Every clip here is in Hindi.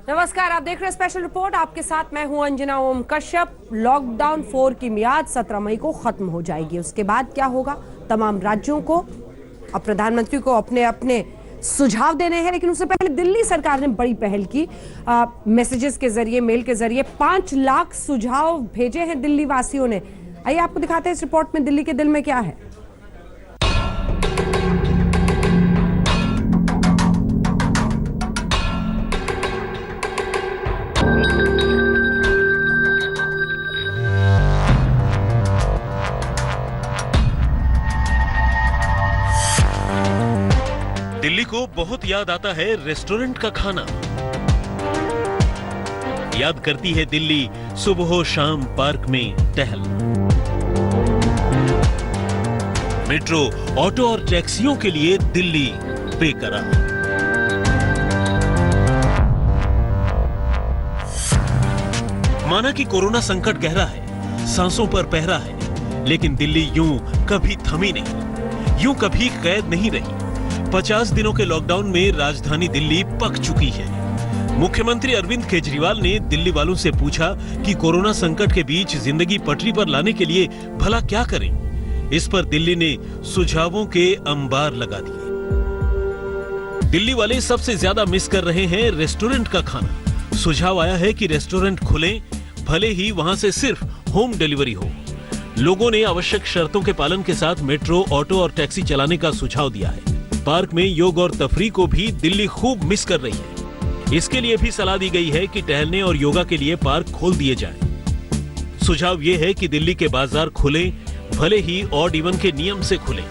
नमस्कार, आप देख रहे हैं स्पेशल रिपोर्ट। आपके साथ मैं हूं अंजना ओम कश्यप। लॉकडाउन 4 की मियाद 17 मई को खत्म हो जाएगी। उसके बाद क्या होगा? तमाम राज्यों को और प्रधानमंत्री को अपने अपने सुझाव देने हैं, लेकिन उससे पहले दिल्ली सरकार ने बड़ी पहल की। मैसेजेस के जरिए, मेल के जरिए 5 लाख सुझाव भेजे हैं दिल्ली वासियों ने। आइए आपको दिखाते हैं इस रिपोर्ट में दिल्ली के दिल में क्या है। दिल्ली को बहुत याद आता है रेस्टोरेंट का खाना। याद करती है दिल्ली सुबह शाम पार्क में टहल। मेट्रो, ऑटो और टैक्सियों के लिए दिल्ली बेकरार। माना कि कोरोना संकट गहरा है, सांसों पर पहरा है, लेकिन दिल्ली यूं कभी थमी नहीं, यूं कभी कैद नहीं रही। 50 दिनों के लॉकडाउन में राजधानी दिल्ली पक चुकी है। मुख्यमंत्री अरविंद केजरीवाल ने दिल्ली वालों से पूछा कि कोरोना संकट के बीच जिंदगी पटरी पर लाने के लिए भला क्या करें। इस पर दिल्ली ने सुझावों के अंबार लगा दिए। दिल्ली वाले सबसे ज्यादा मिस कर रहे हैं रेस्टोरेंट का खाना। सुझाव आया है कि रेस्टोरेंट खुलें, भले ही वहां से सिर्फ होम डिलीवरी हो। लोगों ने आवश्यक शर्तों के पालन के साथ मेट्रो, ऑटो और टैक्सी चलाने का सुझाव दिया है। पार्क में योग और तफरीह को भी दिल्ली खूब मिस कर रही है। इसके लिए भी सलाह दी गई है कि टहलने और योगा के लिए पार्क खोल दिए जाएं। सुझाव यह है कि दिल्ली के बाजार खुलें, भले ही ऑड इवन के नियम से खुलें।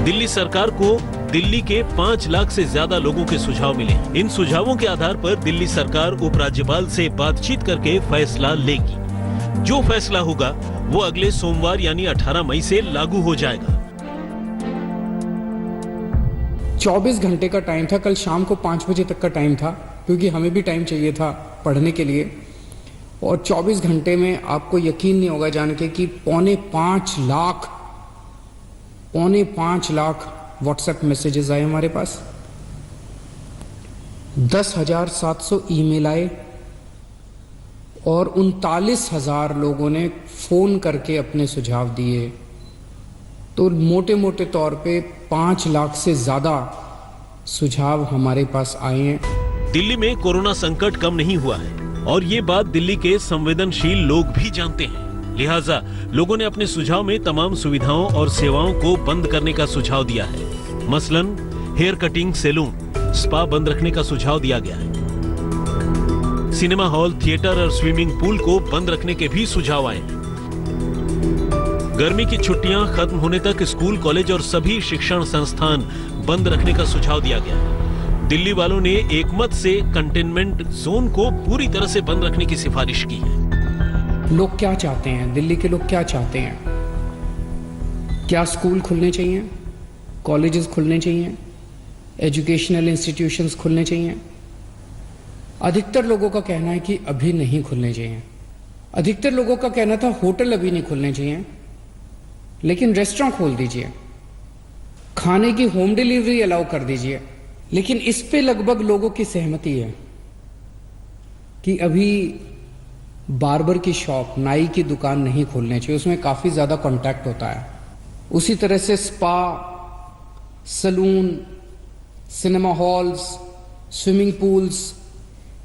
दिल्ली सरकार को दिल्ली के 5 लाख से ज्यादा लोगों के सुझाव मिले। इन सुझावों के आधार पर दिल्ली सरकार उपराज्यपाल से बातचीत करके फैसला लेगी। जो फैसला होगा वो अगले सोमवार यानी 18 मई से लागू हो जाएगा। 24 घंटे का टाइम था। कल शाम को 5 बजे तक का टाइम था, क्योंकि हमें भी टाइम चाहिए था पढ़ने के लिए। और 24 घंटे में आपको यकीन नहीं होगा जान के कि पौने 5 लाख व्हाट्सएप मैसेजेस आए हमारे पास, 10,700 ईमेल आए और 39,000 लोगों ने फोन करके अपने सुझाव दिए। तो मोटे मोटे तौर पे 5 लाख से ज्यादा सुझाव हमारे पास आए हैं। दिल्ली में कोरोना संकट कम नहीं हुआ है और ये बात दिल्ली के संवेदनशील लोग भी जानते हैं। लिहाजा लोगों ने अपने सुझाव में तमाम सुविधाओं और सेवाओं को बंद करने का सुझाव दिया है। मसलन हेयर कटिंग, सैलून, स्पा बंद रखने का सुझाव दिया गया है। सिनेमा हॉल, थिएटर और स्विमिंग पूल को बंद रखने के भी सुझाव आए हैं। गर्मी की छुट्टियां खत्म होने तक स्कूल, कॉलेज और सभी शिक्षण संस्थान बंद रखने का सुझाव दिया गया है। दिल्ली वालों ने एकमत से कंटेनमेंट जोन को पूरी तरह से बंद रखने की सिफारिश की है। लोग क्या चाहते हैं? दिल्ली के लोग क्या चाहते हैं? क्या स्कूल खुलने चाहिए, कॉलेजेस खुलने चाहिए, एजुकेशनल इंस्टीट्यूशंस खुलने चाहिए? अधिकतर लोगों का कहना है कि अभी नहीं खुलने चाहिए। अधिकतर लोगों का कहना था होटल अभी नहीं खुलने चाहिए, लेकिन रेस्टोरेंट खोल दीजिए, खाने की होम डिलीवरी अलाउ कर दीजिए। लेकिन इस पे लगभग लोगों की सहमति है कि अभी बार्बर की शॉप, नाई की दुकान नहीं खोलनी चाहिए, उसमें काफी ज्यादा कांटेक्ट होता है। उसी तरह से spa, salon, cinema halls, swimming pools,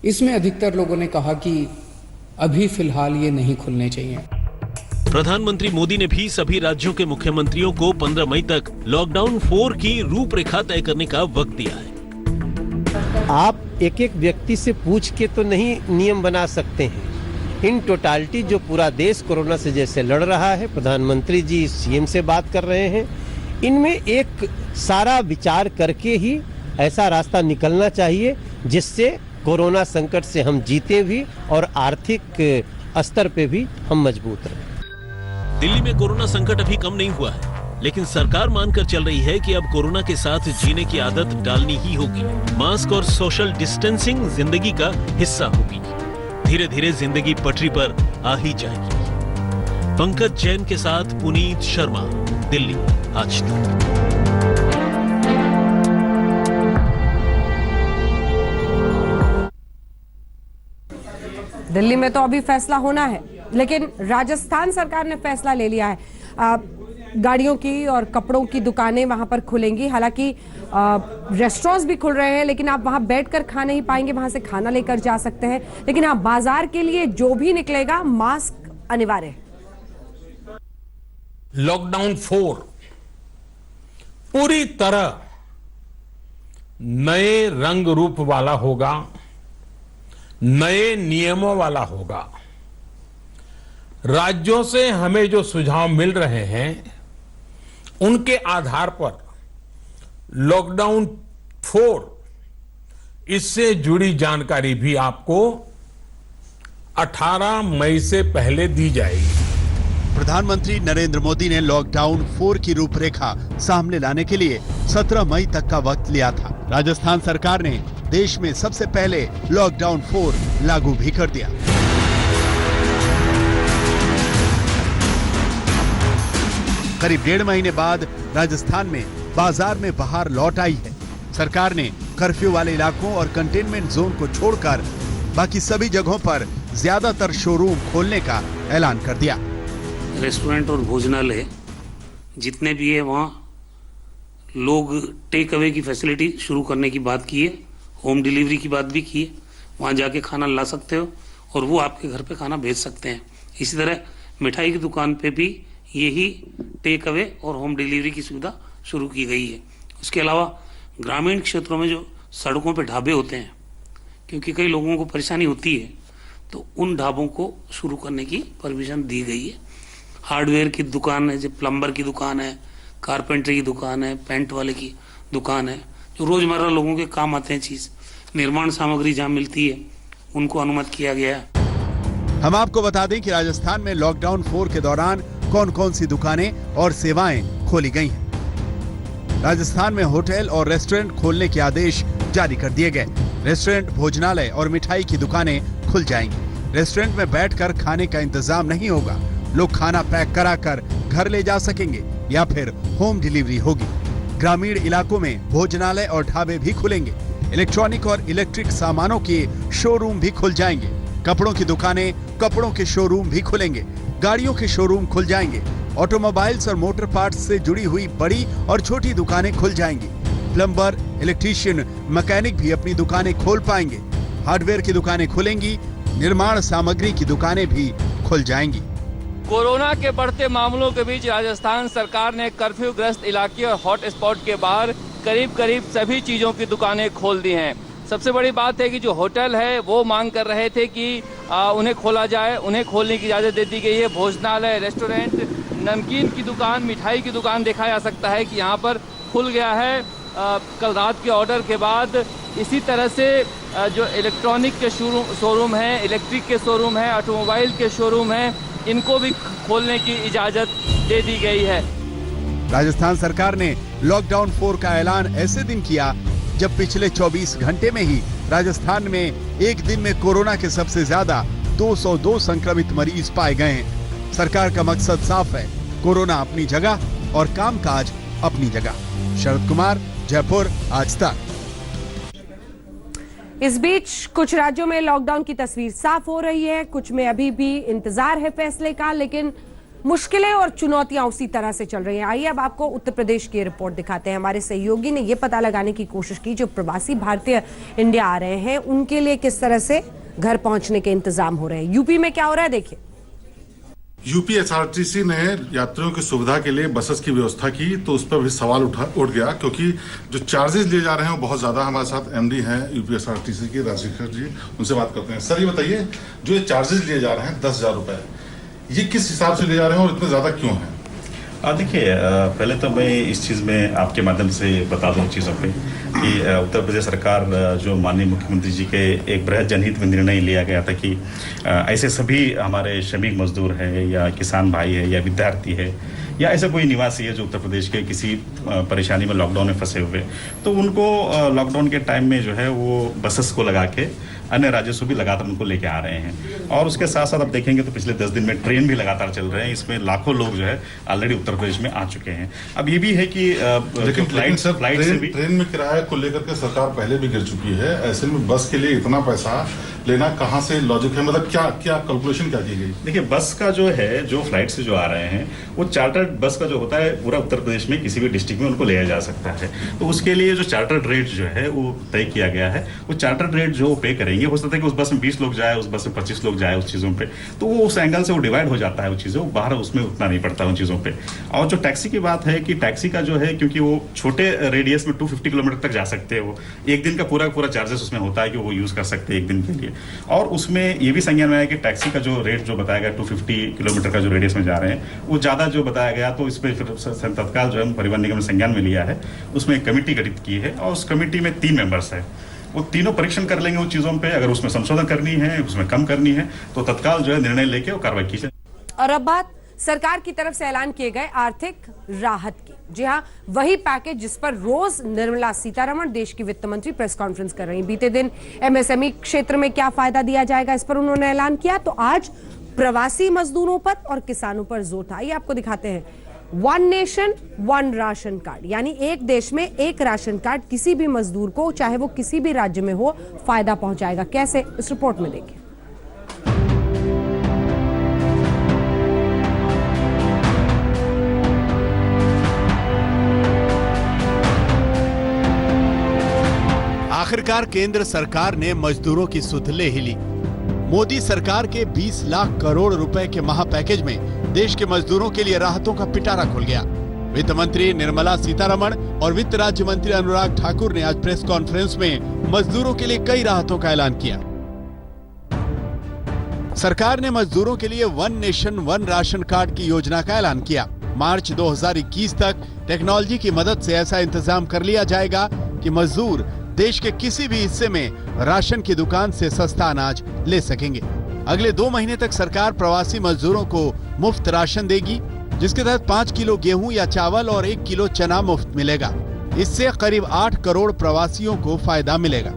इसमें अधिकतर लोगों ने कहा कि अभी फिलहाल ये नहीं खुलने चाहिए। प्रधानमंत्री मोदी ने भी सभी राज्यों के मुख्यमंत्रियों को 15 मई तक लॉकडाउन 4 की रूपरेखा तय करने का वक्त दिया है। आप एक एक व्यक्ति से पूछ के तो नहीं नियम बना सकते हैं। इन टोटालिटी जो पूरा देश कोरोना से जैसे लड़ रहा है, प्रधानमंत्री जी सीएम से बात कर रहे हैं, इनमें एक सारा विचार करके ही ऐसा रास्ता निकलना चाहिए जिससे कोरोना संकट से हम जीते भी और आर्थिक स्तर पे भी हम मजबूत रहें। दिल्ली में कोरोना संकट अभी कम नहीं हुआ है, लेकिन सरकार मानकर चल रही है कि अब कोरोना के साथ जीने की आदत डालनी ही होगी। मास्क और सोशल डिस्टेंसिंग जिंदगी का हिस्सा होगी। धीरे धीरे जिंदगी पटरी पर आ ही जाएगी। पंकज जैन के साथ पुनीत शर्मा, दिल्ली आज तक। दिल्ली में तो अभी फैसला होना है, लेकिन राजस्थान सरकार ने फैसला ले लिया है। गाड़ियों की और कपड़ों की दुकानें वहां पर खुलेंगी। हालांकि रेस्टोरेंट्स भी खुल रहे हैं, लेकिन आप वहां बैठकर खा नहीं पाएंगे, वहां से खाना लेकर जा सकते हैं। लेकिन हाँ, बाजार के लिए जो भी निकलेगा मास्क अनिवार्य है। लॉकडाउन 4 पूरी तरह नए रंग रूप वाला होगा, नए नियमों वाला होगा। राज्यों से हमें जो सुझाव मिल रहे हैं उनके आधार पर लॉकडाउन 4 इससे जुड़ी जानकारी भी आपको 18 मई से पहले दी जाएगी। प्रधानमंत्री नरेंद्र मोदी ने लॉकडाउन 4 की रूपरेखा सामने लाने के लिए 17 मई तक का वक्त लिया था। राजस्थान सरकार ने देश में सबसे पहले लॉकडाउन 4 लागू भी कर दिया। करीब 1.5 महीने बाद राजस्थान में बाजार में बहार लौट आई है। सरकार ने कर्फ्यू वाले इलाकों और कंटेनमेंट जोन को छोड़कर बाकी सभी जगहों पर ज्यादातर शोरूम खोलने का ऐलान कर दिया। रेस्टोरेंट और भोजनालय जितने भी है वहाँ लोग टेक अवे की फैसिलिटी शुरू करने की बात की है, होम डिलीवरी की बात भी की है। वहाँ जाके खाना ला सकते हो और वो आपके घर पे खाना भेज सकते हैं। इसी तरह मिठाई की दुकान पे भी यही टेक अवे और होम डिलीवरी की सुविधा शुरू की गई है। उसके अलावा ग्रामीण क्षेत्रों में जो सड़कों पे ढाबे होते हैं, क्योंकि कई लोगों को परेशानी होती है, तो उन ढाबों को शुरू करने की परमिशन दी गई है। हार्डवेयर की दुकान है, जैसे प्लम्बर की दुकान है, कारपेंटरी की दुकान है, पेंट वाले की दुकान है, जो रोजमर्रा लोगों के काम आते हैं चीज, निर्माण सामग्री जहाँ मिलती है उनको अनुमति किया गया है। हम आपको बता दें कि राजस्थान में लॉकडाउन 4 के दौरान कौन कौन सी दुकानें और सेवाएं खोली गई हैं। राजस्थान में होटल और रेस्टोरेंट खोलने के आदेश जारी कर दिए गए। रेस्टोरेंट, भोजनालय और मिठाई की दुकानें खुल जाएंगी। रेस्टोरेंट में बैठकर खाने का इंतजाम नहीं होगा। लोग खाना पैक कराकर घर ले जा सकेंगे या फिर होम डिलीवरी होगी। ग्रामीण इलाकों में भोजनालय और ढाबे भी खुलेंगे। इलेक्ट्रॉनिक और इलेक्ट्रिक सामानों के शोरूम भी खुल जाएंगे। कपड़ों की दुकानें, कपड़ों के शोरूम भी खुलेंगे। गाड़ियों के शोरूम खुल जाएंगे। ऑटोमोबाइल्स और मोटर पार्ट्स से जुड़ी हुई बड़ी और छोटी दुकानें खुल जाएंगी। प्लम्बर, इलेक्ट्रीशियन, मैकेनिक भी अपनी दुकानें खोल पाएंगे। हार्डवेयर की दुकानें खुलेंगी। निर्माण सामग्री की दुकानें भी खुल जाएंगी। कोरोना के बढ़ते मामलों के बीच राजस्थान सरकार ने कर्फ्यू ग्रस्त इलाके और हॉट स्पॉट के बाहर करीब सभी चीजों की दुकानें खोल दी हैं। सबसे बड़ी बात है कि जो होटल है वो मांग कर रहे थे कि उन्हें खोला जाए, उन्हें खोलने की इजाजत दे दी गई है। भोजनालय, रेस्टोरेंट, नमकीन की दुकान, मिठाई की दुकान देखा जा सकता है कि यहाँ पर खुल गया है कल रात के ऑर्डर के बाद। इसी तरह से जो इलेक्ट्रॉनिक के शोरूम हैं, इलेक्ट्रिक के शोरूम हैं, ऑटोमोबाइल के शोरूम हैं, इनको भी खोलने की इजाजत दे दी गई है। राजस्थान सरकार ने लॉकडाउन 4 का ऐलान ऐसे दिन किया जब पिछले 24 घंटे में ही राजस्थान में एक दिन में कोरोना के सबसे ज्यादा 202 संक्रमित मरीज पाए गए हैं। सरकार का मकसद साफ है, कोरोना अपनी जगह और कामकाज अपनी जगह। शरद कुमार, जयपुर, आज तक। इस बीच कुछ राज्यों में लॉकडाउन की तस्वीर साफ हो रही है, कुछ में अभी भी इंतजार है फैसले का, लेकिन मुश्किलें और चुनौतियां उसी तरह से चल रही हैं। आइए अब आपको उत्तर प्रदेश की रिपोर्ट दिखाते हैं। हमारे सहयोगी ने यह पता लगाने की कोशिश की जो प्रवासी भारतीय इंडिया आ रहे हैं उनके लिए किस तरह से घर पहुंचने के इंतजाम हो रहे हैं। यूपी में क्या हो रहा है देखिए। यूपी एसआरटीसी ने यात्रियों की सुविधा के लिए बसेस की व्यवस्था की, तो उस पर भी सवाल उठ गया, क्योंकि जो चार्जेस लिए जा रहे हैं वो बहुत ज्यादा। हमारे साथ एमडी हैं यूपी एसआरटीसी के, राजशेखर जी, उनसे बात करते हैं। सर ये बताइए, जो ये चार्जेस लिए जा रहे हैं 10,000 रुपए, ये किस हिसाब से लिए जा रहे हैं और इतने ज्यादा क्यों हैं? देखिए, पहले तो मैं इस चीज़ में आपके माध्यम से बता दूं चीज़ों पे कि उत्तर प्रदेश सरकार जो माननीय मुख्यमंत्री जी के एक बृहद जनहित में निर्णय लिया गया था कि ऐसे सभी हमारे श्रमिक मजदूर है या किसान भाई है या विद्यार्थी है या ऐसा कोई निवासी है जो उत्तर प्रदेश के किसी परेशानी में लॉकडाउन में फंसे हुए, तो उनको लॉकडाउन के टाइम में जो है वो बसेस को लगा के अन्य राज्यों से भी लगातार उनको लेके आ रहे हैं। और उसके साथ साथ आप देखेंगे तो पिछले 10 दिन में ट्रेन भी लगातार चल रहे हैं। इसमें लाखों लोग जो है ऑलरेडी उत्तर प्रदेश में आ चुके हैं। अब ये भी है कि लेकिन ट्रेन में किराए को लेकर के सरकार पहले भी गिर चुकी है। ऐसे में बस के लिए इतना पैसा लेना कहाँ से लॉजिक है, मतलब क्या क्या कैलकुलेशन क्या की गई? देखिए, बस का जो है, जो फ्लाइट से जो आ रहे हैं, वो चार्टर्ड बस का जो होता है पूरा उत्तर प्रदेश में किसी भी डिस्ट्रिक्ट में उनको लिया जा सकता है। तो उसके लिए जो चार्टर्ड रेट जो है वो तय किया गया है। वो चार्टर्ड रेट जो पे करेंगे, हो सकता है कि उस बस में 20 लोग जाए, उस बस में 25 लोग जाए, उस चीज़ों पे तो वो उस एंगल से वो डिवाइड हो जाता है, वो चीज़ें बाहर उसमें उतना नहीं पड़ता उन चीज़ों पे। और जो टैक्सी की बात है कि टैक्सी का जो है, क्योंकि वो छोटे रेडियस में 250 किलोमीटर तक जा सकते हैं, वो एक दिन का पूरा चार्जेस उसमें होता है कि वो यूज़ कर सकते हैं एक दिन के लिए। और उसमें ये भी संज्ञान में आया कि टैक्सी का जो रेट जो बताया गया 250 किलोमीटर का जो रेडियस में जा रहे हैं, वो ज़्यादा जो बताया गया, तो इस पर फिर तत्काल जो है परिवहन निगम ने संज्ञान में लिया है। उसमें एक कमेटी गठित की है और उस कमेटी में 3 मेंबर्स हैं। वो तीनों परीक्षण कर लेंगे उन चीज़ों पे, अगर उसमें संशोधन करनी है, उसमें कम करनी है, तो तत्काल जो है निर्णय लेके वो कार्रवाई की जाए। और अब बात सरकार की तरफ से ऐलान किए गए आर्थिक राहत की। जी हां, वही पैकेज जिस पर रोज निर्मला सीतारमण देश की वित्त मंत्री प्रेस कॉन्फ्रेंस कर रही। बीते दिन एमएसएमई क्षेत्र में क्या फायदा दिया जाएगा, इस पर उन्होंने ऐलान किया। तो आज प्रवासी मजदूरों पर और किसानों पर जोर था। आइए आपको दिखाते हैं। 1 नेशन 1 राशन कार्ड, यानी एक देश में एक राशन कार्ड किसी भी मजदूर को, चाहे वो किसी भी राज्य में हो, फायदा पहुंचाएगा। कैसे, इस रिपोर्ट में देखिए। आखिरकार केंद्र सरकार ने मजदूरों की सुध ले ही ली। मोदी सरकार के 20 लाख करोड़ रुपए के महा पैकेज में देश के मजदूरों के लिए राहतों का पिटारा खुल गया। वित्त मंत्री निर्मला सीतारमण और वित्त राज्य मंत्री अनुराग ठाकुर ने आज प्रेस कॉन्फ्रेंस में मजदूरों के लिए कई राहतों का ऐलान किया। सरकार ने मजदूरों के लिए 1 नेशन 1 राशन कार्ड की योजना का ऐलान किया। मार्च 2021 तक टेक्नोलॉजी की मदद से ऐसा इंतजाम कर लिया जाएगा कि मजदूर देश के किसी भी हिस्से में राशन की दुकान से सस्ता अनाज ले सकेंगे। अगले 2 महीने तक सरकार प्रवासी मजदूरों को मुफ्त राशन देगी, जिसके तहत 5 किलो गेहूं या चावल और 1 किलो चना मुफ्त मिलेगा। इससे करीब 8 करोड़ प्रवासियों को फायदा मिलेगा।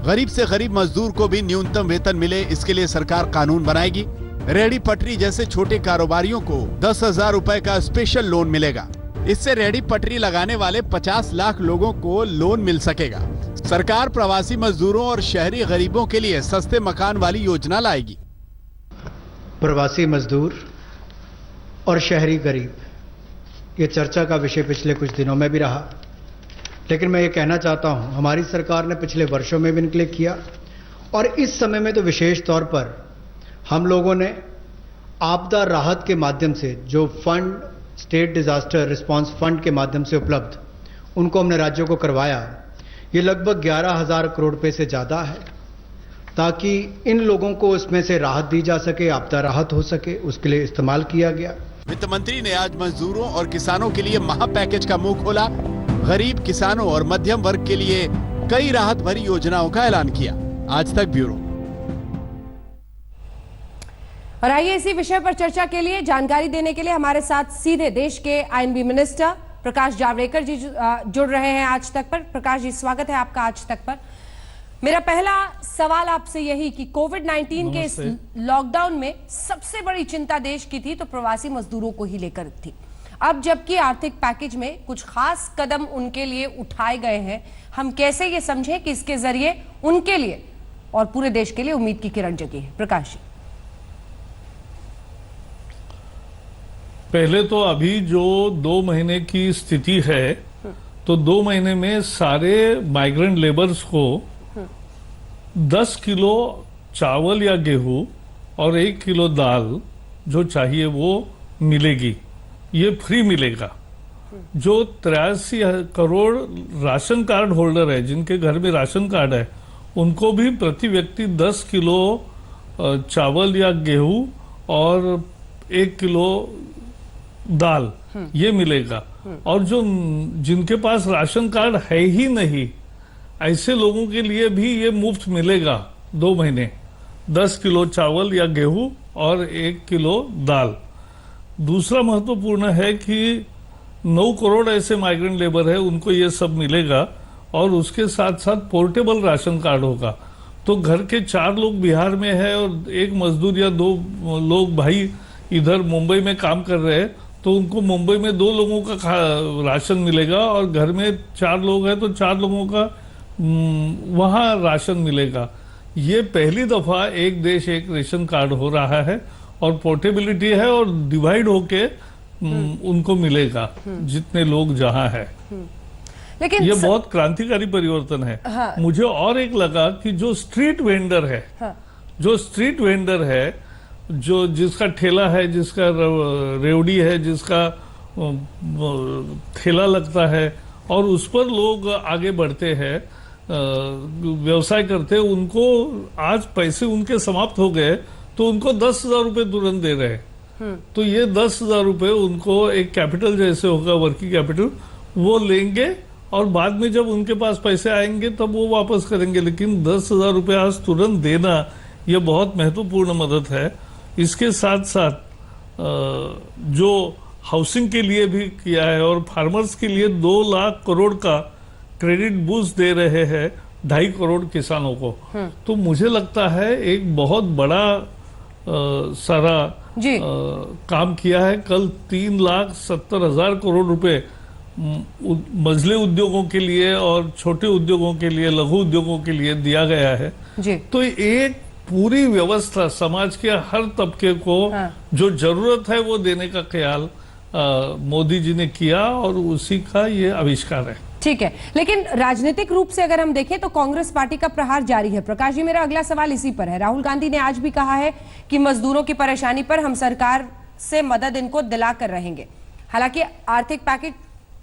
गरीब से गरीब मजदूर को भी न्यूनतम वेतन मिले, इसके लिए सरकार कानून बनाएगी। रेहड़ी पटरी जैसे छोटे कारोबारियों को 10,000 रुपए का स्पेशल लोन मिलेगा। इससे रेहड़ी पटरी लगाने वाले 50 लाख लोगों को लोन मिल सकेगा। सरकार प्रवासी मजदूरों और शहरी गरीबों के लिए सस्ते मकान वाली योजना लाएगी। प्रवासी मजदूर और शहरी गरीब, ये चर्चा का विषय पिछले कुछ दिनों में भी रहा, लेकिन मैं ये कहना चाहता हूं, हमारी सरकार ने पिछले वर्षों में भी इनके किया और इस समय में तो विशेष तौर पर हम लोगों ने आपदा राहत के माध्यम से जो fund, state disaster response fund के माध्यम से उपलब्ध, उनको हमने राज्यों को करवाया। ये लगभग 11,000 करोड़ रुपए से ज्यादा है, ताकि इन लोगों को इसमें से राहत दी जा सके, आपदा राहत हो सके, उसके लिए इस्तेमाल किया गया। वित्त मंत्री ने आज मजदूरों और किसानों के लिए महा पैकेज का मुंह खोला। गरीब, किसानों और मध्यम वर्ग के लिए कई राहत भरी योजनाओं का ऐलान किया। आज तक ब्यूरो। और आइए इसी विषय पर चर्चा के लिए, जानकारी देने के लिए हमारे साथ सीधे देश के आईएनबी मिनिस्टर प्रकाश जावड़ेकर जी जुड़ रहे हैं आज तक पर। प्रकाश जी, स्वागत है आपका आज तक पर। मेरा पहला सवाल आपसे यही कि कोविड-19 के इस लॉकडाउन में सबसे बड़ी चिंता देश की थी तो प्रवासी मजदूरों को ही लेकर थी। अब जबकि आर्थिक पैकेज में कुछ खास कदम उनके लिए उठाए गए हैं, हम कैसे ये समझें कि इसके जरिए उनके लिए और पूरे देश के लिए उम्मीद की किरण जगी है? प्रकाश जी। पहले तो अभी जो 2 महीने की स्थिति है, तो 2 महीने में सारे माइग्रेंट लेबर्स को 10 किलो चावल या गेहूं और 1 किलो दाल जो चाहिए वो मिलेगी। ये फ्री मिलेगा। जो 83 करोड़ राशन कार्ड होल्डर है, जिनके घर में राशन कार्ड है, उनको भी प्रति व्यक्ति 10 किलो चावल या गेहूं और 1 किलो दाल ये मिलेगा। और जो जिनके पास राशन कार्ड है ही नहीं, ऐसे लोगों के लिए भी ये मुफ्त मिलेगा 2 महीने, 10 किलो चावल या गेहूं और 1 किलो दाल। दूसरा महत्वपूर्ण है कि 9 करोड़ ऐसे माइग्रेंट लेबर है, उनको ये सब मिलेगा। और उसके साथ साथ पोर्टेबल राशन कार्ड होगा। तो घर के 4 लोग बिहार में है और 1 मजदूर या 2 लोग भाई इधर मुंबई में काम कर रहे हैं, तो उनको मुंबई में 2 लोगों का राशन मिलेगा। और घर में 4 लोग हैं तो 4 लोगों का वहाँ राशन मिलेगा। ये पहली दफा एक देश एक रेशन कार्ड हो रहा है और पोर्टेबिलिटी है और डिवाइड होके उनको मिलेगा जितने लोग जहां है। लेकिन ये बहुत क्रांतिकारी परिवर्तन है। हाँ। मुझे और एक लगा कि जो स्ट्रीट वेंडर है, हाँ। जो स्ट्रीट वेंडर है, जो जिसका ठेला है, जिसका रेवड़ी है, जिसका ठेला लगता है और उस पर लोग आगे बढ़ते हैं, व्यवसाय करते हैं, उनको आज पैसे उनके समाप्त हो गए तो उनको 10,000 रुपये तुरंत दे रहे हैं। तो ये 10,000 रुपये उनको एक कैपिटल जैसे होगा, वर्किंग कैपिटल, वो लेंगे और बाद में जब उनके पास पैसे आएंगे तब वो वापस करेंगे। लेकिन 10,000 रुपये आज तुरंत देना ये बहुत महत्वपूर्ण मदद है। इसके साथ साथ जो हाउसिंग के लिए भी किया है और फार्मर्स के लिए 2 लाख करोड़ का क्रेडिट बूस्ट दे रहे हैं 2.5 करोड़ किसानों को। तो मुझे लगता है एक बहुत बड़ा सारा काम किया है। कल 3,70,000 करोड़ रुपए मझले उद्योगों के लिए और छोटे उद्योगों के लिए, लघु उद्योगों के लिए दिया गया है जी। तो एक पूरी व्यवस्था समाज के हर तबके को जो जरूरत है वो देने का ख्याल मोदी जी ने किया और उसी का ये आविष्कार है। ठीक है, लेकिन राजनीतिक रूप से अगर हम देखें तो कांग्रेस पार्टी का प्रहार जारी है। प्रकाश जी, मेरा अगला सवाल इसी पर है। राहुल गांधी ने आज भी कहा है कि मजदूरों की परेशानी पर हम सरकार से मदद इनको दिला कर रहेंगे। हालांकि आर्थिक पैकेज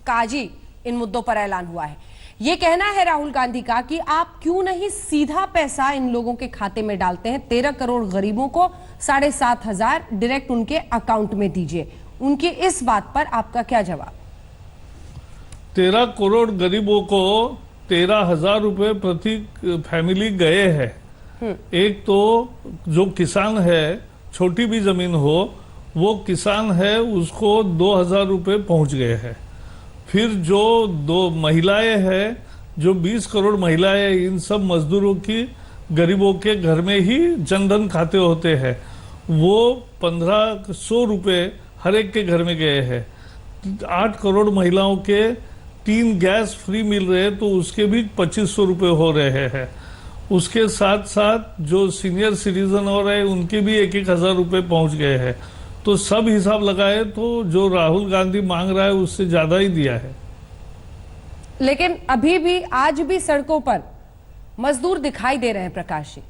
का आज ही इन मुद्दों पर ऐलान हुआ है। ये कहना है राहुल गांधी का कि आप क्यों नहीं सीधा पैसा इन लोगों के खाते में डालते हैं। 13 करोड़ गरीबों को 7,500 डायरेक्ट उनके अकाउंट में दीजिए। उनकी इस बात पर आपका क्या जवाब? 13 करोड़ गरीबों को 13,000 रुपए प्रति फैमिली गए हैं। एक तो जो किसान है, छोटी भी जमीन हो, वो किसान है, उसको 2,000 रुपए पहुंच गए हैं। फिर जो 2 महिलाएं हैं, जो 20 करोड़ महिलाएं, इन सब मजदूरों की गरीबों के घर में ही जनधन खाते होते हैं, वो 1,500 रुपए हर एक के घर में गए हैं। 8 करोड़ महिलाओं के 3 गैस फ्री मिल रहे हैं, तो उसके भी 2,500 रुपए हो रहे हैं। उसके साथ साथ जो सीनियर सिटीजन हो रहे हैं उनके भी 1,000 रुपए पहुंच गए हैं। तो सब हिसाब लगाए तो जो राहुल गांधी मांग रहा है उससे ज्यादा ही दिया है। लेकिन अभी भी आज भी सड़कों पर मजदूर दिखाई दे रहे हैं प्रकाश जी,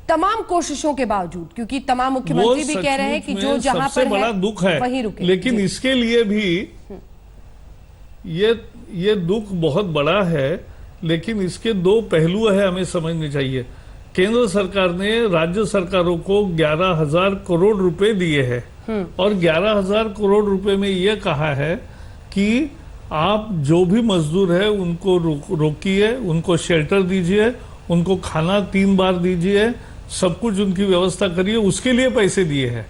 तमाम कोशिशों के बावजूद, क्योंकि तमाम मुख्यमंत्री भी कह रहे हैं कि जो जहां पर बड़ा है, दुख है वहीं रुके। लेकिन इसके लिए भी ये दुख बहुत बड़ा है, लेकिन इसके 2 पहलू है, हमें समझने चाहिए। केंद्र सरकार ने राज्य सरकारों को 11,000 करोड़ रुपए दिए हैं और 11,000 करोड़ रुपए में यह कहा है कि आप जो भी मजदूर है उनको रोकिए, उनको शेल्टर दीजिए, उनको खाना 3 बार दीजिए, सब कुछ उनकी व्यवस्था करिए, उसके लिए पैसे दिए हैं।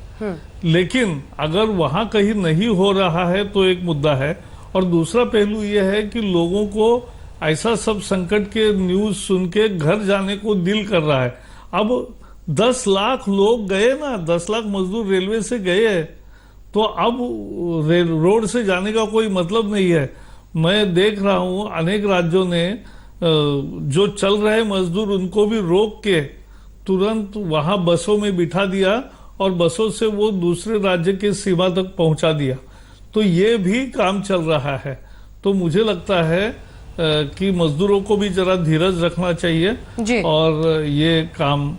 लेकिन अगर वहां कहीं नहीं हो रहा है तो एक मुद्दा है। और दूसरा पहलू यह है कि लोगों को ऐसा सब संकट के न्यूज सुन के घर जाने को दिल कर रहा है। अब 10 लाख लोग गए ना, 10 लाख मजदूर रेलवे से गए, तो अब रोड से जाने का कोई मतलब नहीं है। मैं देख रहा हूं अनेक राज्यों ने जो चल रहे मजदूर उनको भी रोक के तुरंत वहां बसों में बिठा दिया और बसों से वो दूसरे राज्य के सीमा तक पहुंचा दिया। तो ये भी काम चल रहा है। तो मुझे लगता है कि मजदूरों को भी जरा धीरज रखना चाहिए और ये काम